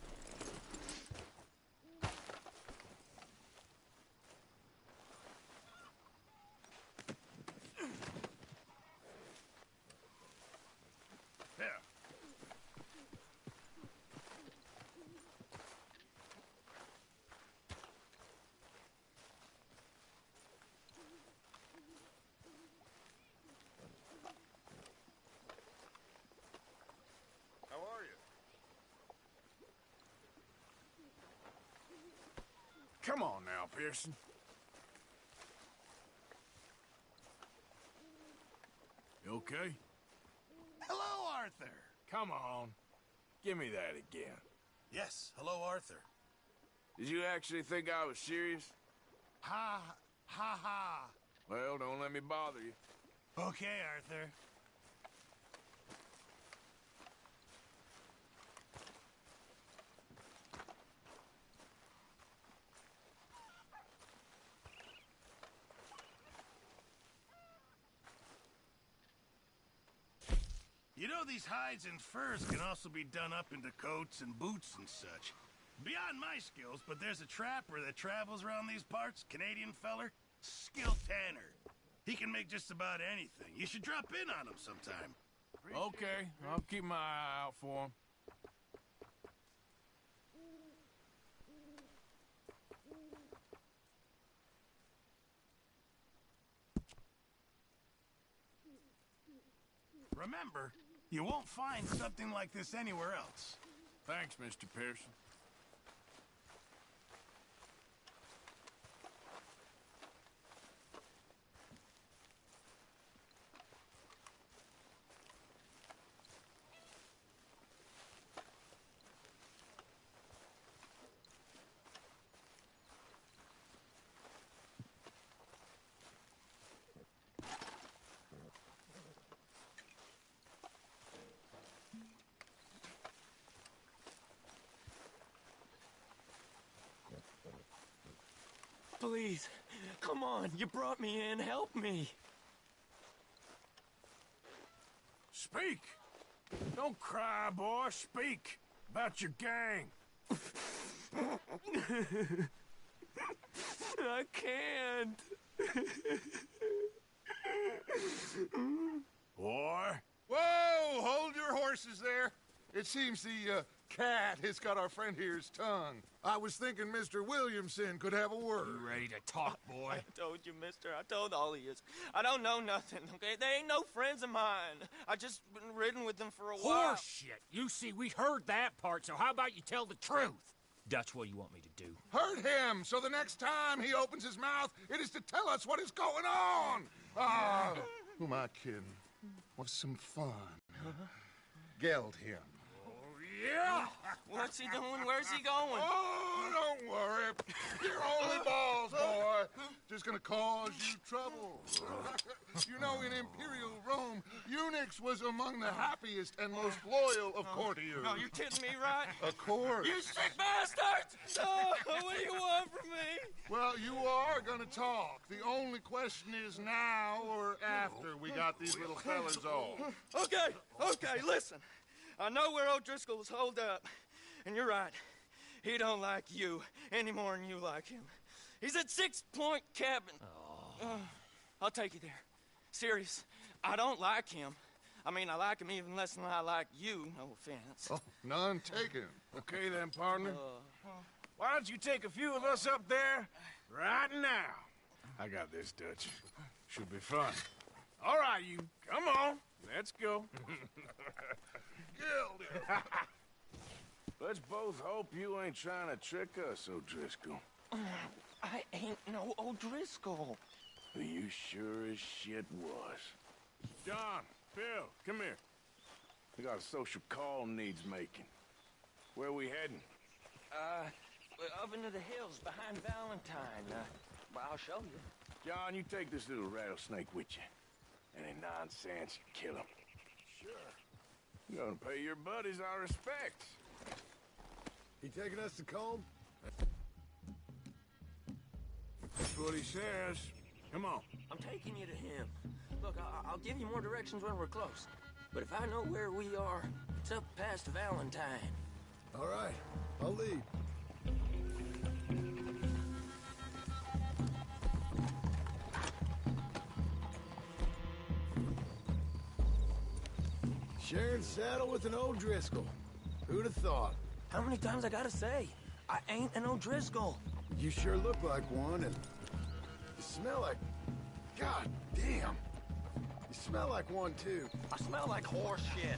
Come on now, Pearson. You okay? Hello, Arthur. Come on. Give me that again. Yes, hello, Arthur. Did you actually think I was serious? Ha, ha, ha. Well, don't let me bother you. Okay, Arthur. You know, these hides and furs can also be done up into coats and boots and such. Beyond my skills, but there's a trapper that travels around these parts, Canadian feller, skilled tanner. He can make just about anything. You should drop in on him sometime. Okay, I'll keep my eye out for him. Remember, you won't find something like this anywhere else. Thanks, Mr. Pearson. Please, come on, you brought me in, help me. Speak! Don't cry, boy, speak about your gang. I can't. Boy. Whoa! Hold your horses there. It seems the cat has got our friend here's tongue. I was thinking Mr. Williamson could have a word. You ready to talk, boy? I told you, mister. I told all of yous. I don't know nothing, okay? They ain't no friends of mine. I just been ridden with them for a while. Horseshit! You see, we heard that part, so how about you tell the truth? That's what you want me to do. Hurt him, so the next time he opens his mouth, it is to tell us what is going on. Ah, who am I kidding? What's some fun? Geld him. Yeah! What's he doing? Where's he going? Oh, don't worry. You're only balls, boy. Just gonna cause you trouble. You know, in Imperial Rome, eunuchs was among the happiest and most loyal of courtiers. No, you kidding me, right? Of course. You sick bastards! Oh, what do you want from me? Well, you are gonna talk. The only question is now or after we got these little fellas off. Okay, listen. I know where O'Driscoll's holed up, and you're right. He don't like you any more than you like him. He's at 6 Point Cabin. I'll take you there. Serious, I don't like him. I mean, I like him even less than I like you, no offense. Oh, none taken. Okay then, partner. Why don't you take a few of us up there right now? I got this, Dutch. Should be fun. All right, you. Come on. Let's go. Let's both hope you ain't trying to trick us, O'Driscoll. I ain't no O'Driscoll. You sure as shit was. John, Bill, come here. We got a social call needs making. Where we heading? Up into the hills behind Valentine. Well, I'll show you. John, you take this little rattlesnake with you. Any nonsense, you kill him. Sure. You're gonna pay your buddies our respects. He taking us to Combe? That's what he says. Come on. I'm taking you to him. Look, I'll give you more directions when we're close. But if I know where we are, it's up past Valentine. All right, I'll lead. Sharing saddle with an O'Driscoll. Who'd have thought? How many times I gotta say? I ain't an O'Driscoll. You sure look like one, and you smell like... God damn. You smell like one, too. I smell like horse shit.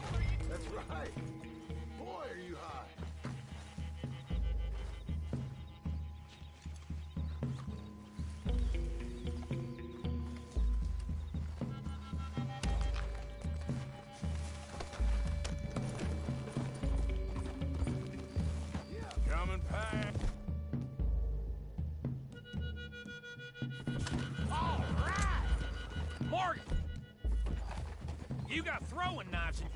That's right. Boy, are you high. All right! Morgan! You got throwing knives in...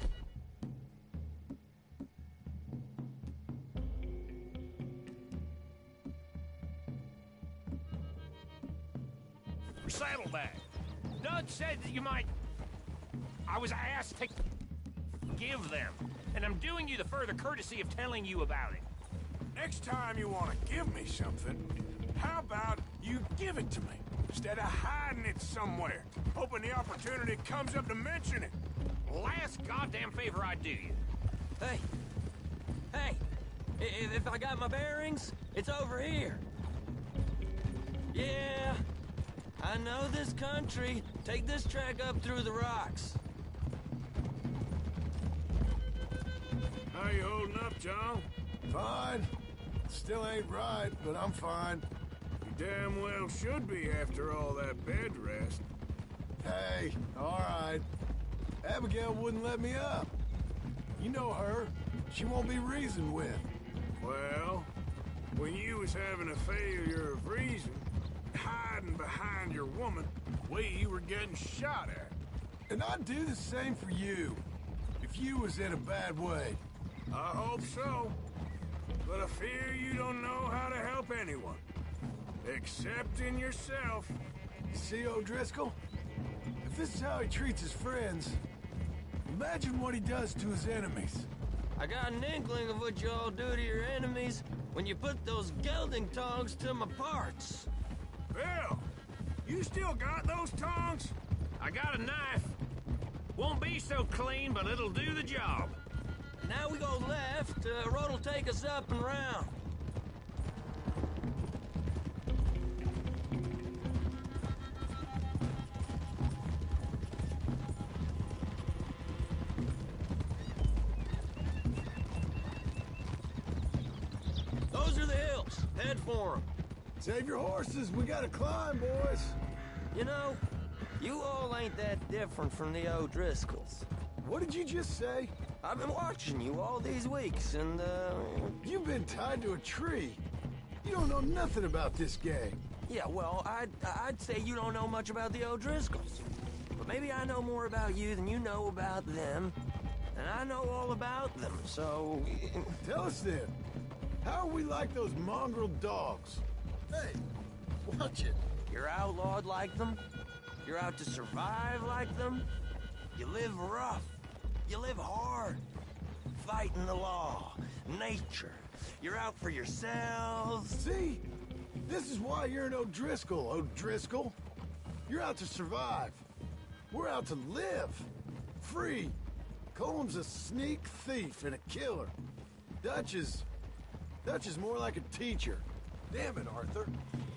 Saddlebag. Dud said that you might... I was asked to give them, and I'm doing you the further courtesy of telling you about it. Next time you want to give me something, how about you give it to me, instead of hiding it somewhere, hoping the opportunity comes up to mention it? Last goddamn favor I'd do you. Hey! Hey! If I got my bearings, it's over here. Yeah, I know this country. Take this track up through the rocks. How you holding up, John? Fine. Still ain't right, but I'm fine. You damn well should be after all that bed rest. Hey, all right. Abigail wouldn't let me up. You know her. She won't be reasoned with. Well, when you was having a failure of reason, hiding behind your woman, we were getting shot at. And I'd do the same for you, if you was in a bad way. I hope so. But I fear you don't know how to help anyone. Except in yourself. See O'Driscoll? If this is how he treats his friends, imagine what he does to his enemies. I got an inkling of what you all do to your enemies when you put those gelding tongs to my parts. Bill, you still got those tongs? I got a knife. Won't be so clean, but it'll do the job. Now we go left. Road'll take us up and round. Those are the hills. Head for them. Save your horses. We gotta climb, boys. You know, you all ain't that different from the O'Driscolls. What did you just say? I've been watching you all these weeks, and, You've been tied to a tree. You don't know nothing about this gang. Yeah, well, I'd say you don't know much about the O'Driscolls. But maybe I know more about you than you know about them. And I know all about them, so... Tell us then. How are we like those mongrel dogs? Hey, watch it. You're outlawed like them. You're out to survive like them. You live rough. You live hard. Fighting the law. Nature. You're out for yourselves. See? This is why you're an O'Driscoll, O'Driscoll. You're out to survive. We're out to live. Free. Colm's a sneak thief and a killer. Dutch is more like a teacher. Damn it, Arthur.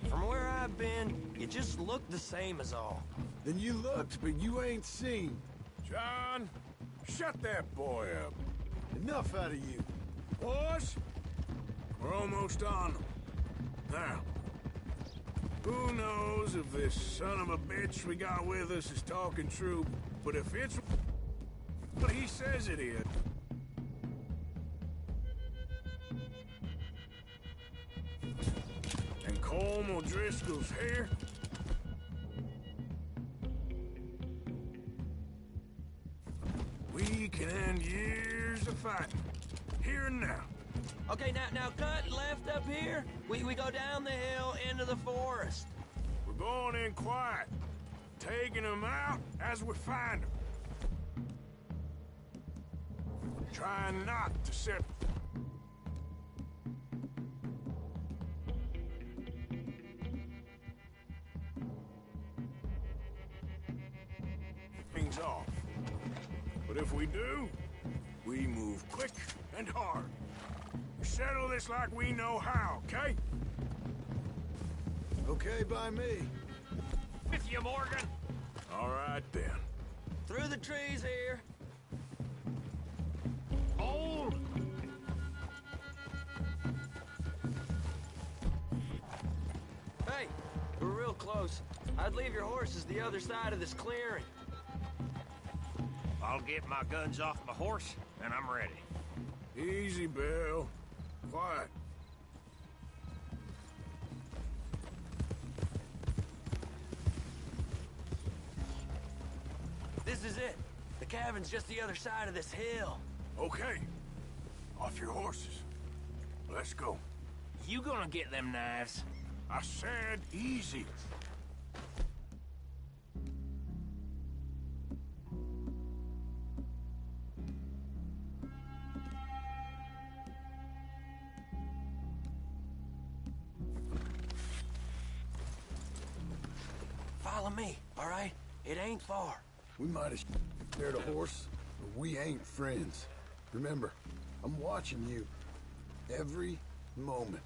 From where I've been, you just look the same as all. Then you looked, but you ain't seen. John, shut that boy up. Enough out of you. Boys, we're almost on them. Now, who knows if this son of a bitch we got with us is talking true, but if it's what he says it is... and Colm O'Driscoll's here... we can end years of fighting. Here and now. Okay, now cut left up here. We go down the hill into the forest. We're going in quiet. Taking them out as we find them. Trying not to set... things off. But if we do, we move quick and hard. We settle this like we know how, okay? Okay by me. With you, Morgan. All right, then. Through the trees here. Hold! Hey, we're real close. I'd leave your horses the other side of this clearing. I'll get my guns off my horse, and I'm ready. Easy, Bill. Quiet. cabin's just the other side of this hill. Okay. Off your horses. Let's go. You gonna get them knives? I said easy. Follow me, all right? It ain't far. We might have scared a horse, but we ain't friends. Remember, I'm watching you. Every moment.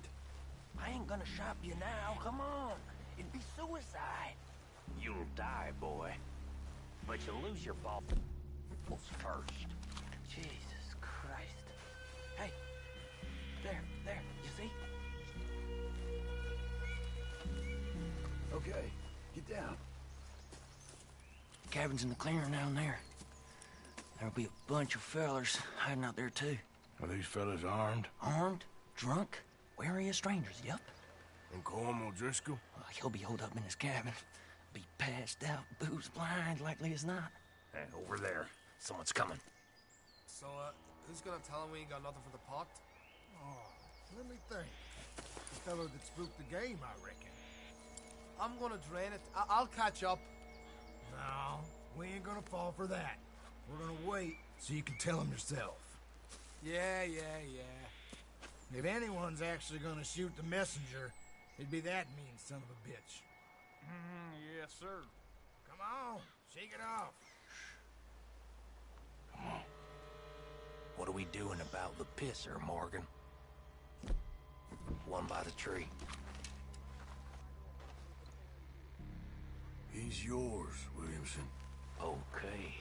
I ain't gonna shop you now, come on. It'd be suicide. You'll die, boy. But you'll lose your balls first. Jesus Christ. Hey, there, you see? Okay, get down. Cabin's in the clearing down there. There'll be a bunch of fellers hiding out there, too. Are these fellas armed? Armed, drunk, wary of strangers, yep. And Colm O'Driscoll? He'll be holed up in his cabin. Be passed out, booze blind, likely as not. Hey, over there. Someone's coming. So, who's gonna tell him we ain't got nothing for the pot? Oh, let me think. The fellow that spooked the game, I reckon. I'm gonna drain it. I'll catch up. No, we ain't gonna fall for that. We're gonna wait so you can tell him yourself. Yeah. If anyone's actually gonna shoot the messenger, it'd be that mean son of a bitch. Yes, sir. Come on, shake it off. What are we doing about the pisser, Morgan? One by the tree. He's yours, Williamson. Okay.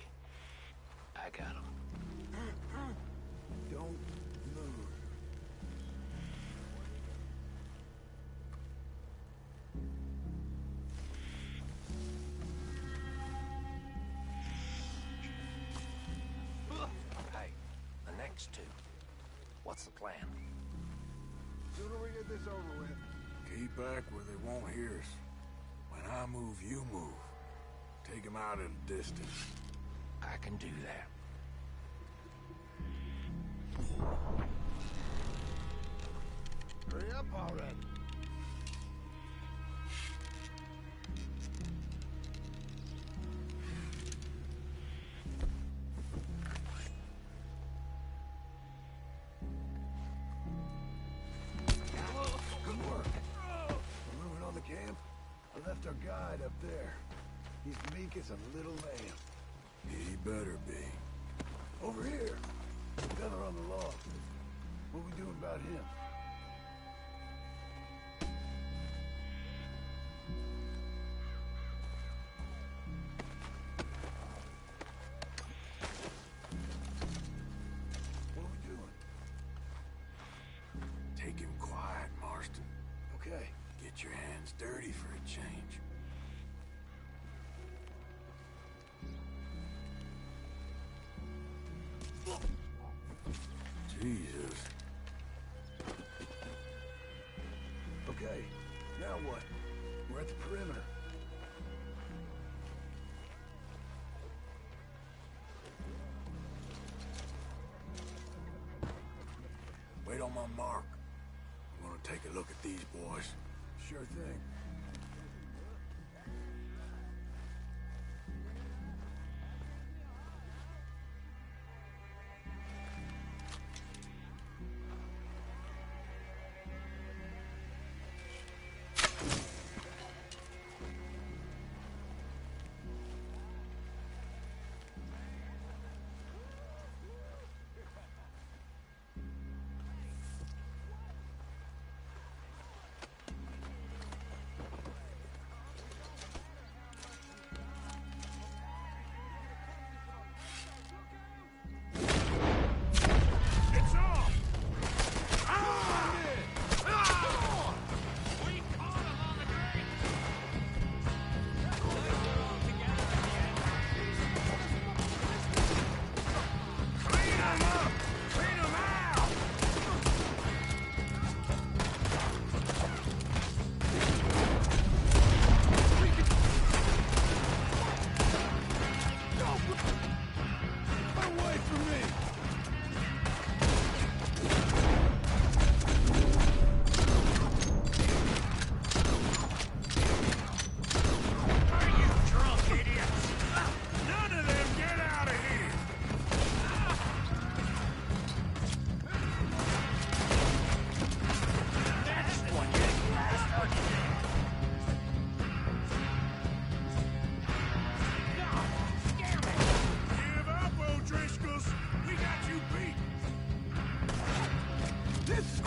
I got him. Don't move. Hey, the next two. What's the plan? Sooner we get this over with. Keep back where they won't hear us. When I move, you move. Take him out at a distance. I can do that. Hurry up already. Good work. We're moving on the camp. I left our guide up there. He's meek as a little lamb. He better be. Over here. The fella on the log. What we doing about him? What are we doing? Take him quiet, Marston. Okay. Get your hands dirty for a change. Jesus. Okay. Now what? We're at the perimeter. Wait on my mark. I'm gonna take a look at these boys. Sure thing.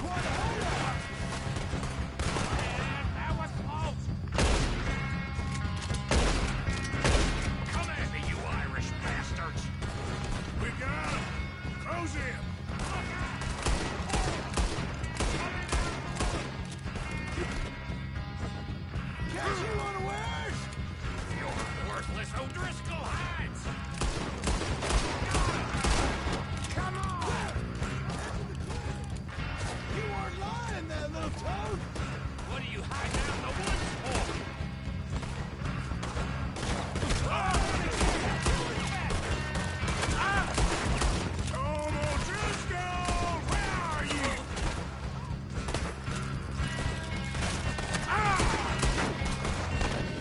quite a hideout! Man, that was close! Come at me, you Irish bastards! We got him! Close in! Catch you unawares! You're worthless O'Driscoll hides! Come on! You weren't lying there, little toad! What are you hiding out in the woods for? Tom O'Driscoll! Where are you?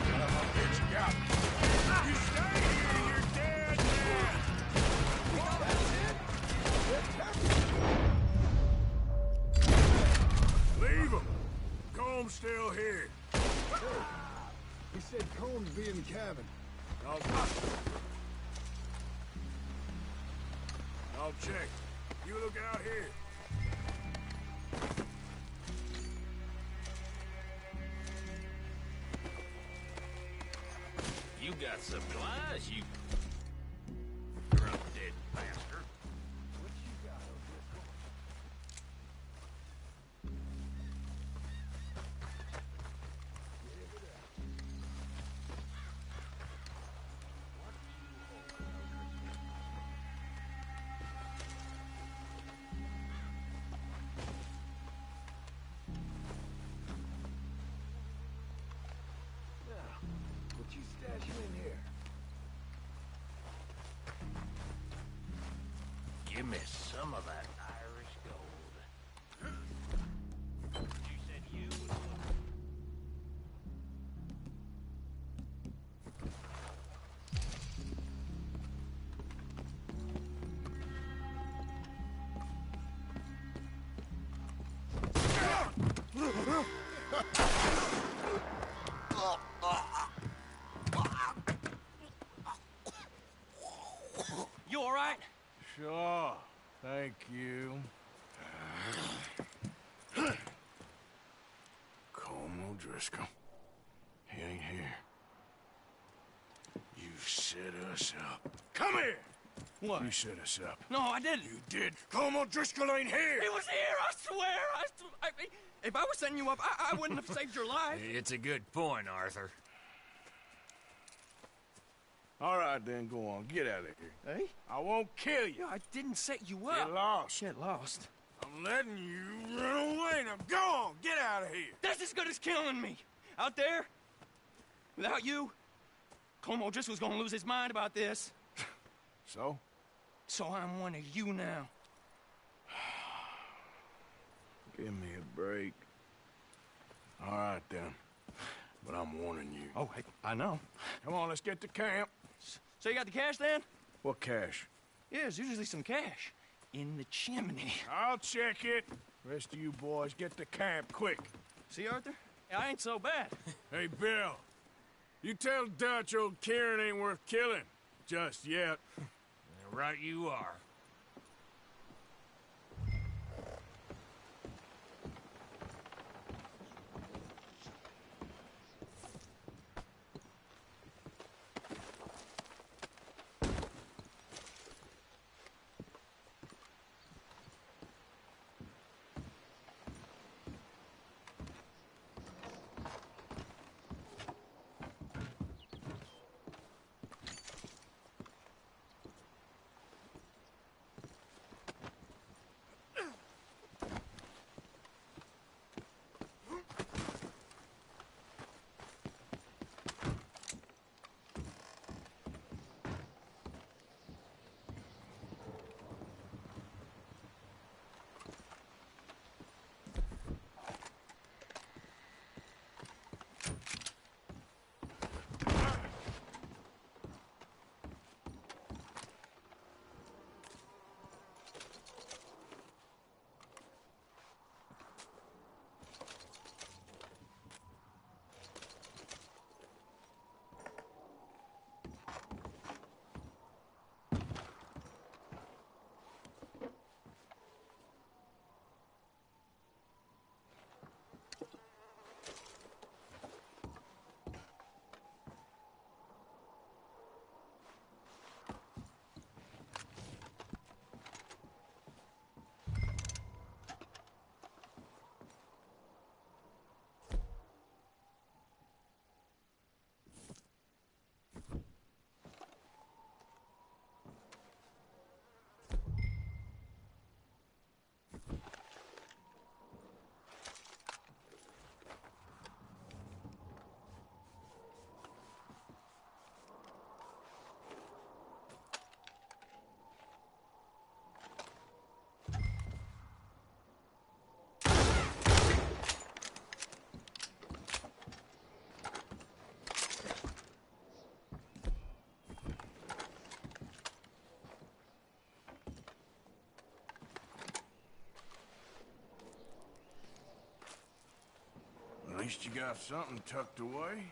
Son of a bitch, got me. You stay here, you're dead, man! Leave him! Comb's still here. He said Combs be in the cabin. I'll check. You look out here. You got supplies, you drunk dead bastard. What you got, O'Driscoll? What you stashing in here? Give me some of that Irish gold. You said you was looking. You all right? Sure. Thank you. Colm O'Driscoll. He ain't here. You set us up. Come here! What? You set us up. No, I didn't. You did. Colm O'Driscoll ain't here! He was here, I swear! If I was setting you up, I wouldn't have saved your life. It's a good point, Arthur. All right, then, go on. Get out of here. Hey? I won't kill you. I didn't set you up. Get lost. Get lost. I'm letting you run away. Now go on. Get out of here. That's as good as killing me. Out there, without you, Colm O'Driscoll's gonna lose his mind about this. So? So I'm one of you now. Give me a break. All right, then. But I'm warning you. Oh, I know. Come on, let's get to camp. So you got the cash, then? What cash? Yeah, there's usually some cash. In the chimney. I'll check it. Rest of you boys, get to camp, quick. See, Arthur? I ain't so bad. Hey, Bill. You tell Dutch old Kieran ain't worth killing. Just yet. Right you are. least you got something tucked away.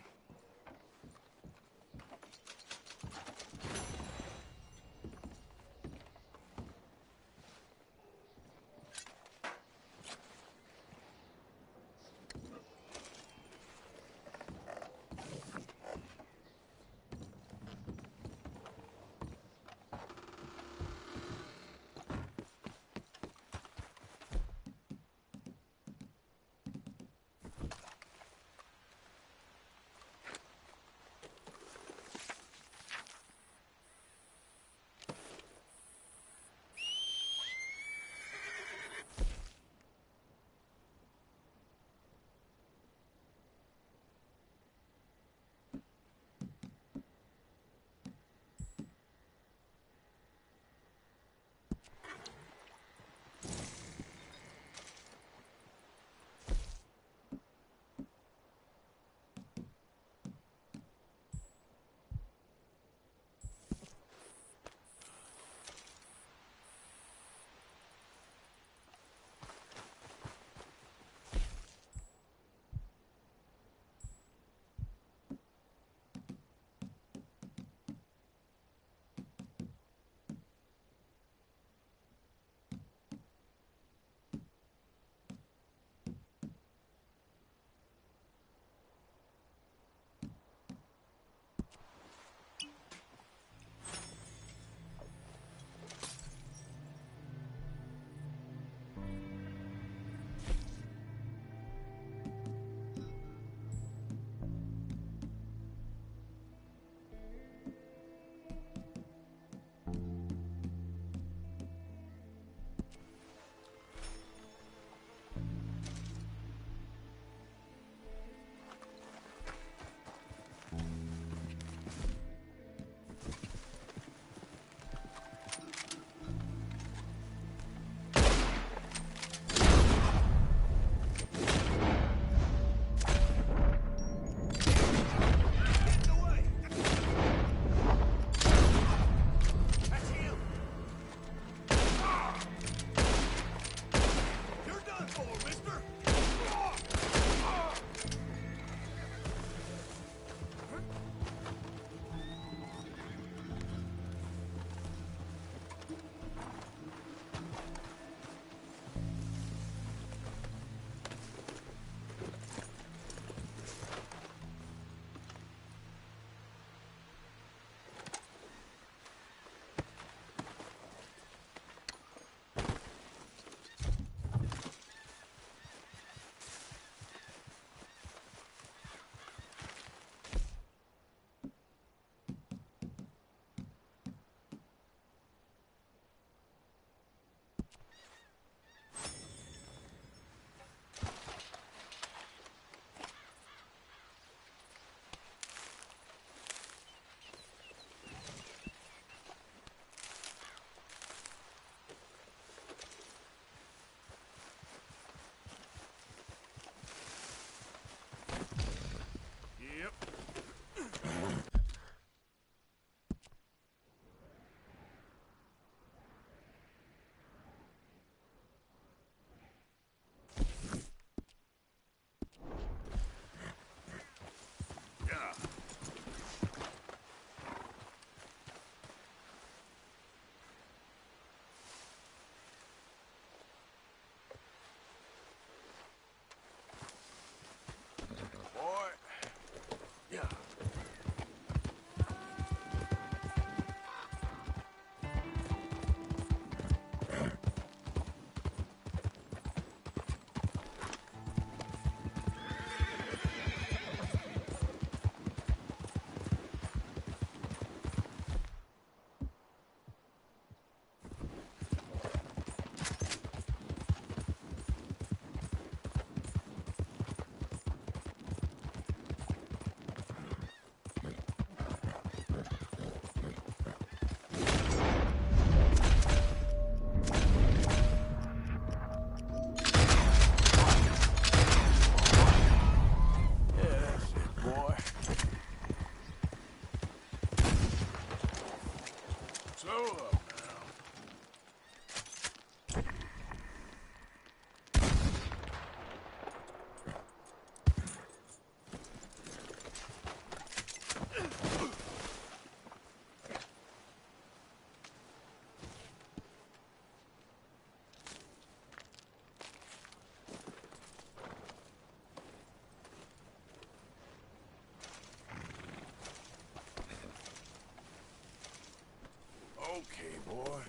Okay, boy.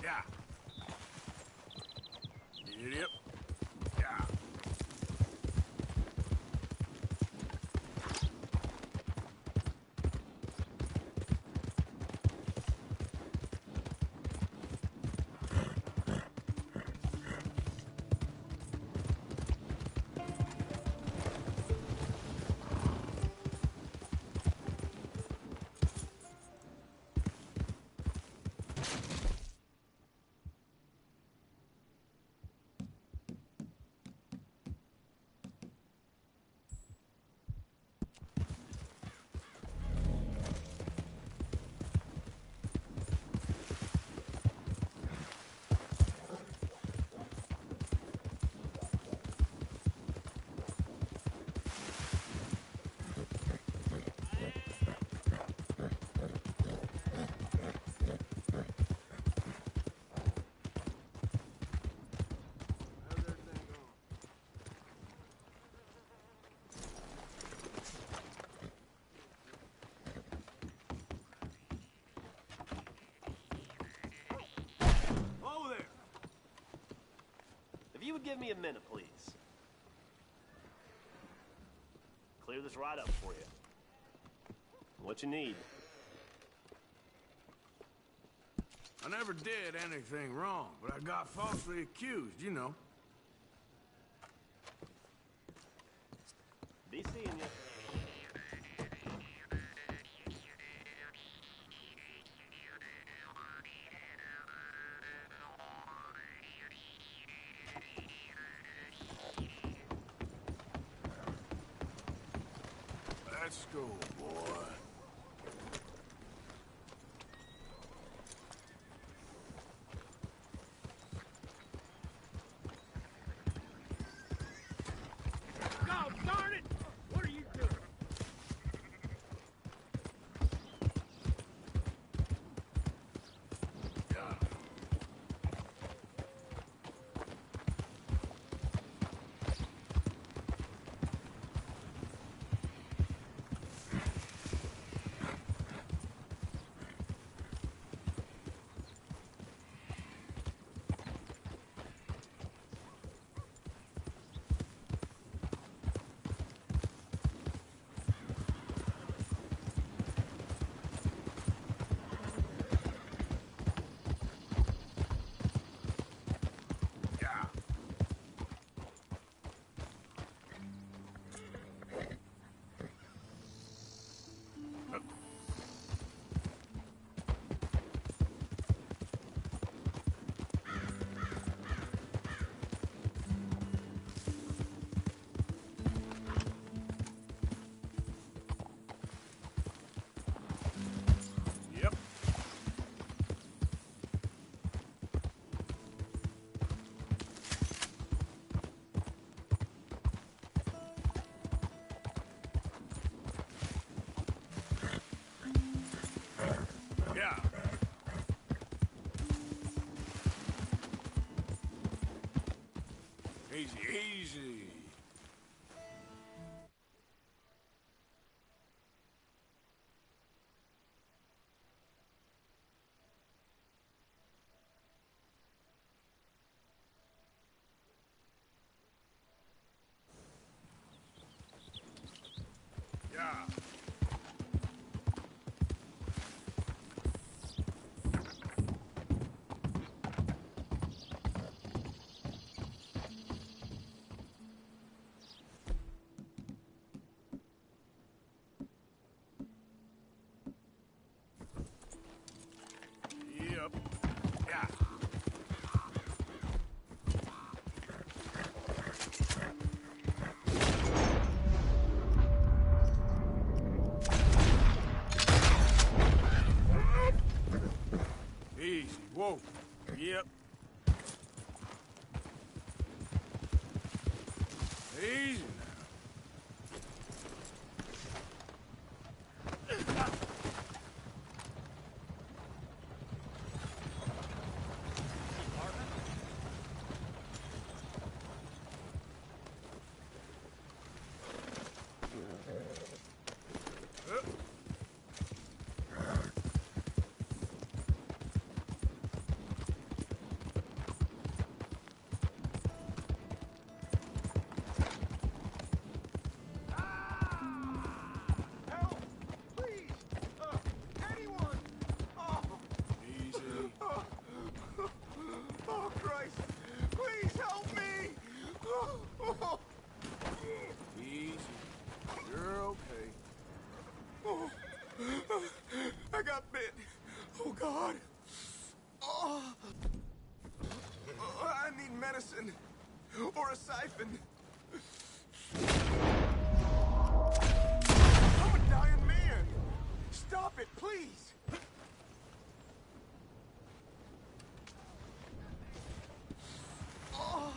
Yeah. Yep. Yeah. If you would give me a minute, please. Clear this right up for you. What you need? I never did anything wrong, but I got falsely accused, you know. Be seeing you. Let's go, boy. God darn it! What are you doing? Yeah. Easy, easy. Yeah. Yep. Yeah. Easy. Whoa. Yep. Easy now. medicine or a siphon. I'm a dying man. Stop it, please. Oh,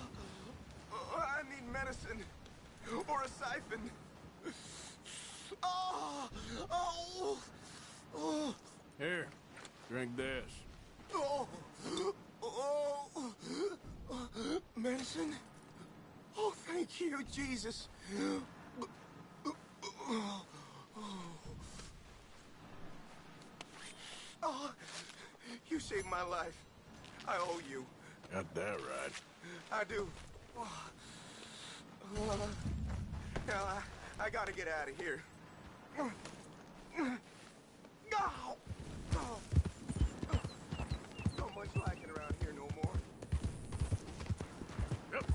I need medicine or a siphon. Oh, oh, oh. Here, drink this. Oh, oh, medicine? Oh, thank you, Jesus. Oh, you saved my life. I owe you. Got that right. I do. Now, I gotta get out of here. Oh, don't much like it around here no more. Yep.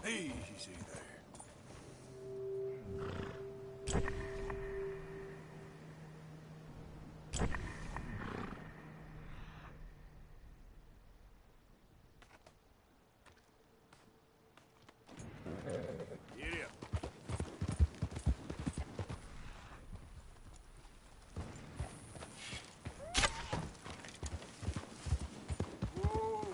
Easy there. Giddy up. Whoa.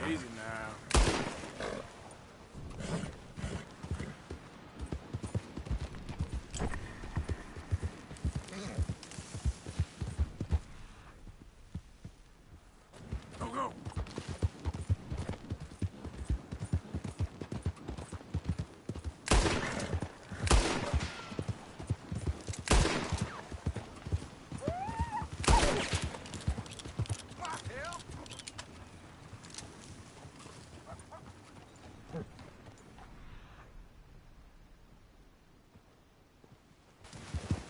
Easy now. Go, go.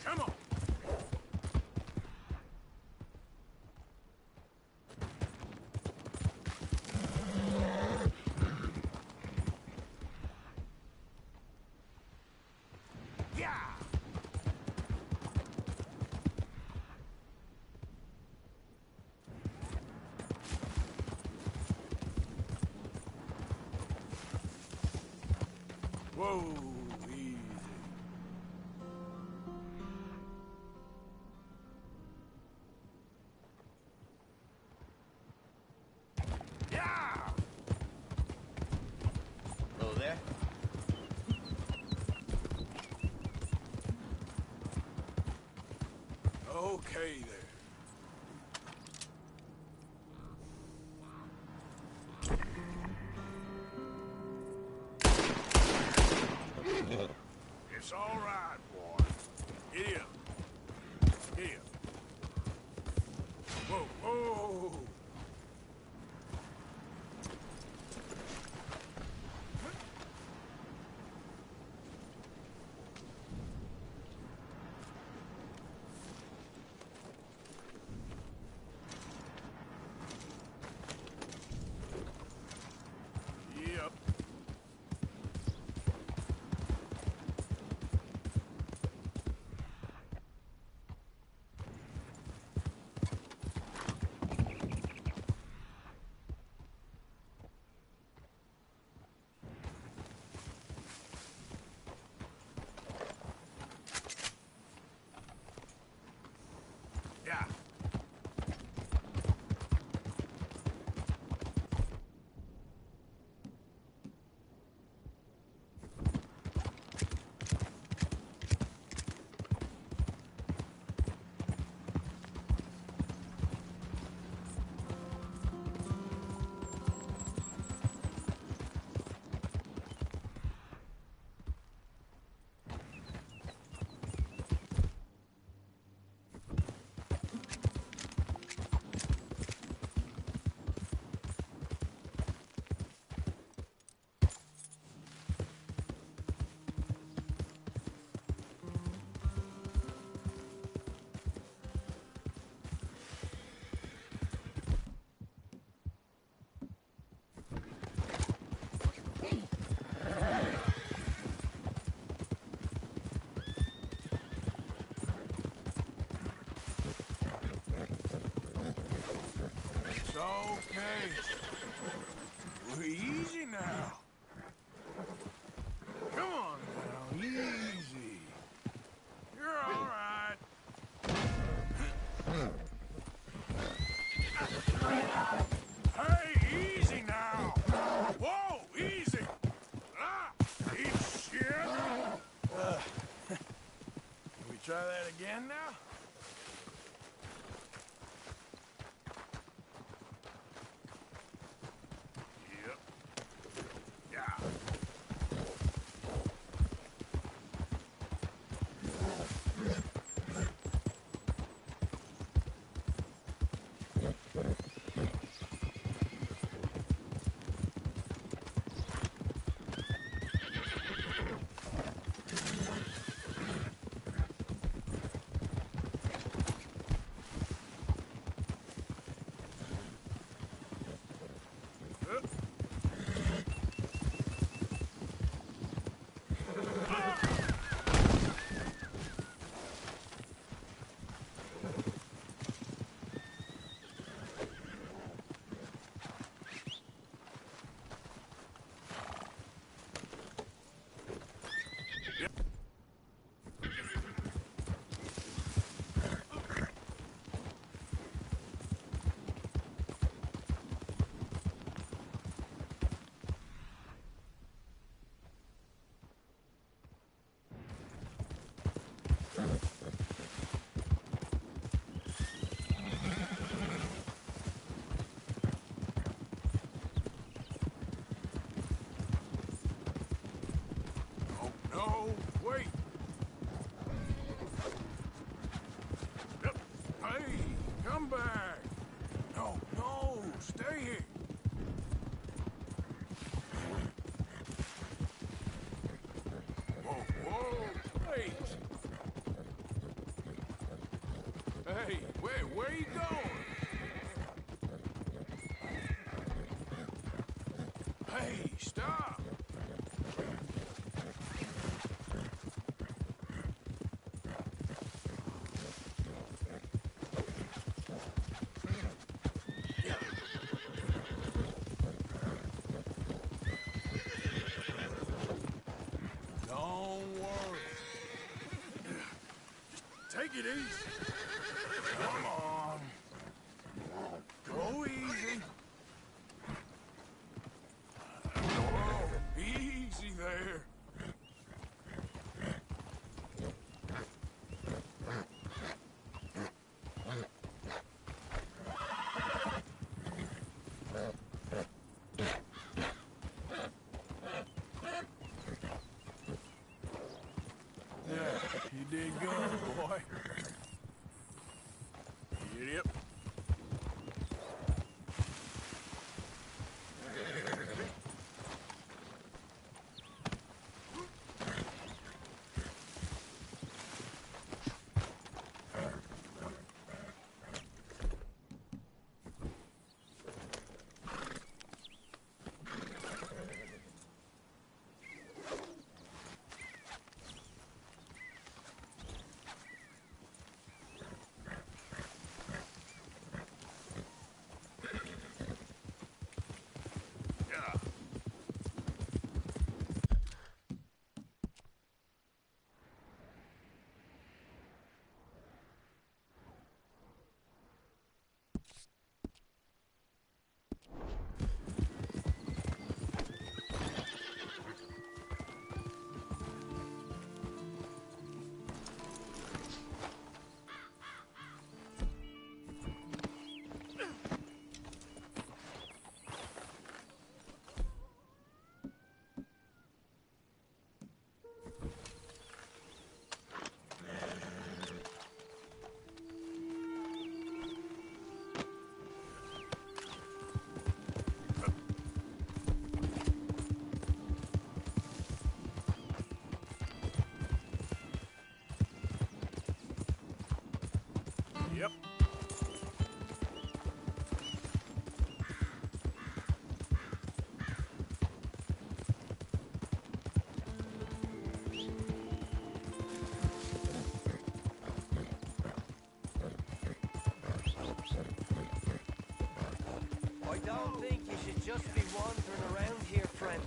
Come on. Yeah. Whoa, easy. Yeah! Hello there. Okay there. It's all right, boy. Giddy up. Giddy up. Whoa, whoa. okay. Easy now. Come on now, easy. You're all right. Hey, easy now. Whoa, easy. Ah, eat shit. Can we try that again now? Yep. Yeah. No, wait. Yep. Hey, come back. No, no, stay here. Whoa, whoa, wait. Hey, where you going? Hey, stop. Don't worry. Just take it easy. Come on. Go easy. Whoa, easy there. Yeah, you did good, boy. I don't think you should just be wandering around here, friend.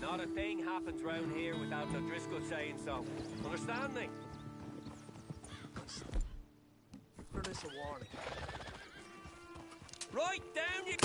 Not a thing happens round here without O'Driscoll saying so. Understand me? For this a warning. Right down you...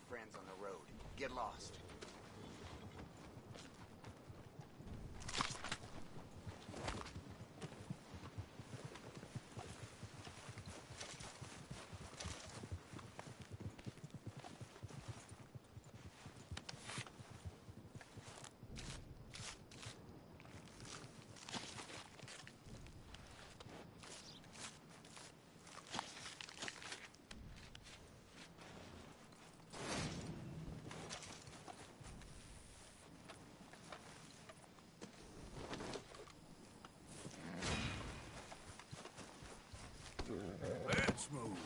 Friends on the road. Get lost. Let's move.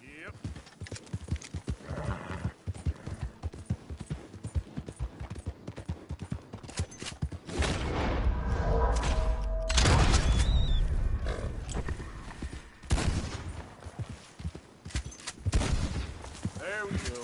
Yep. There we go.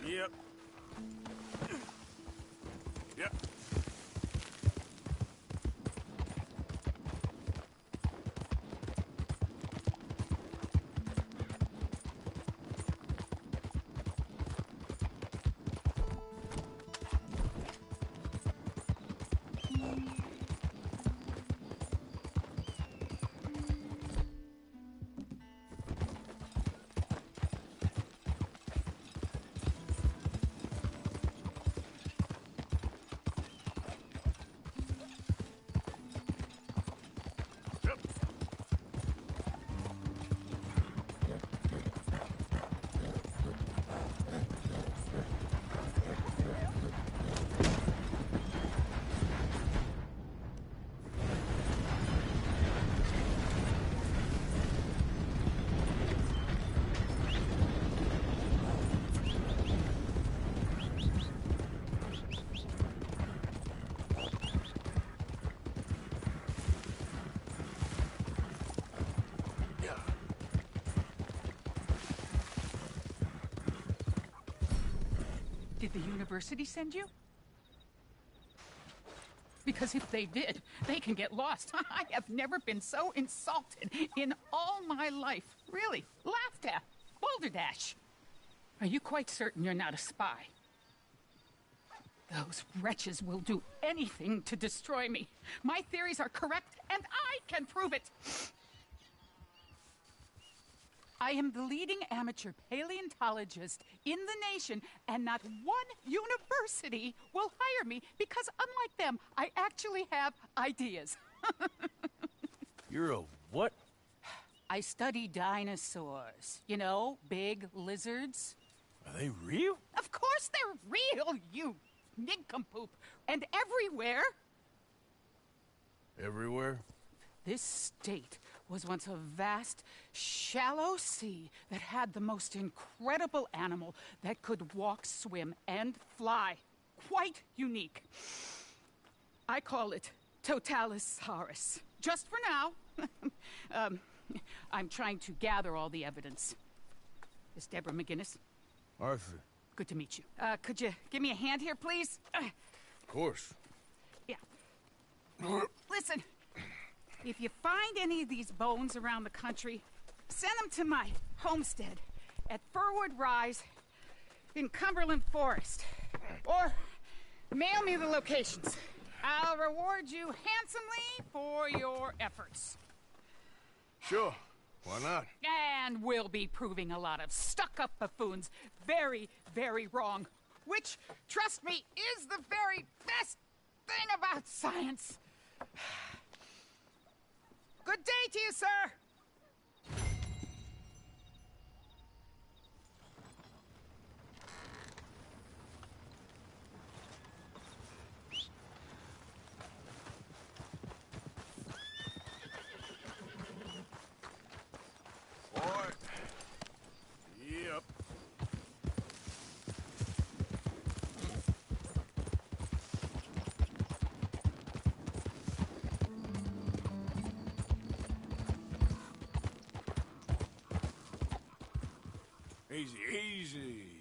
Yep. Yep. Did the university send you? Because if they did, they can get lost. I have never been so insulted in all my life. Really, laughed at. Balderdash. Are you quite certain you're not a spy? Those wretches will do anything to destroy me. My theories are correct, and I can prove it. I am the leading amateur paleontologist in the nation, and not one university will hire me because, unlike them, I actually have ideas. You're a what? I study dinosaurs. You know, big lizards. Are they real? Of course they're real, you nincompoop. And everywhere. Everywhere? This state was once a vast, shallow sea that had the most incredible animal that could walk, swim, and fly. Quite unique. I call it Totalisaurus. Just for now. I'm trying to gather all the evidence. Miss Deborah McGinnis. Arthur. Good to meet you. Could you give me a hand here, please? Of course. Yeah. Listen, if you find any of these bones around the country, send them to my homestead at Furwood Rise in Cumberland Forest. Or mail me the locations. I'll reward you handsomely for your efforts. Sure. Why not? And we'll be proving a lot of stuck-up buffoons very, very wrong. Which, trust me, is the very best thing about science. Good day to you, sir. Yep. Easy, easy.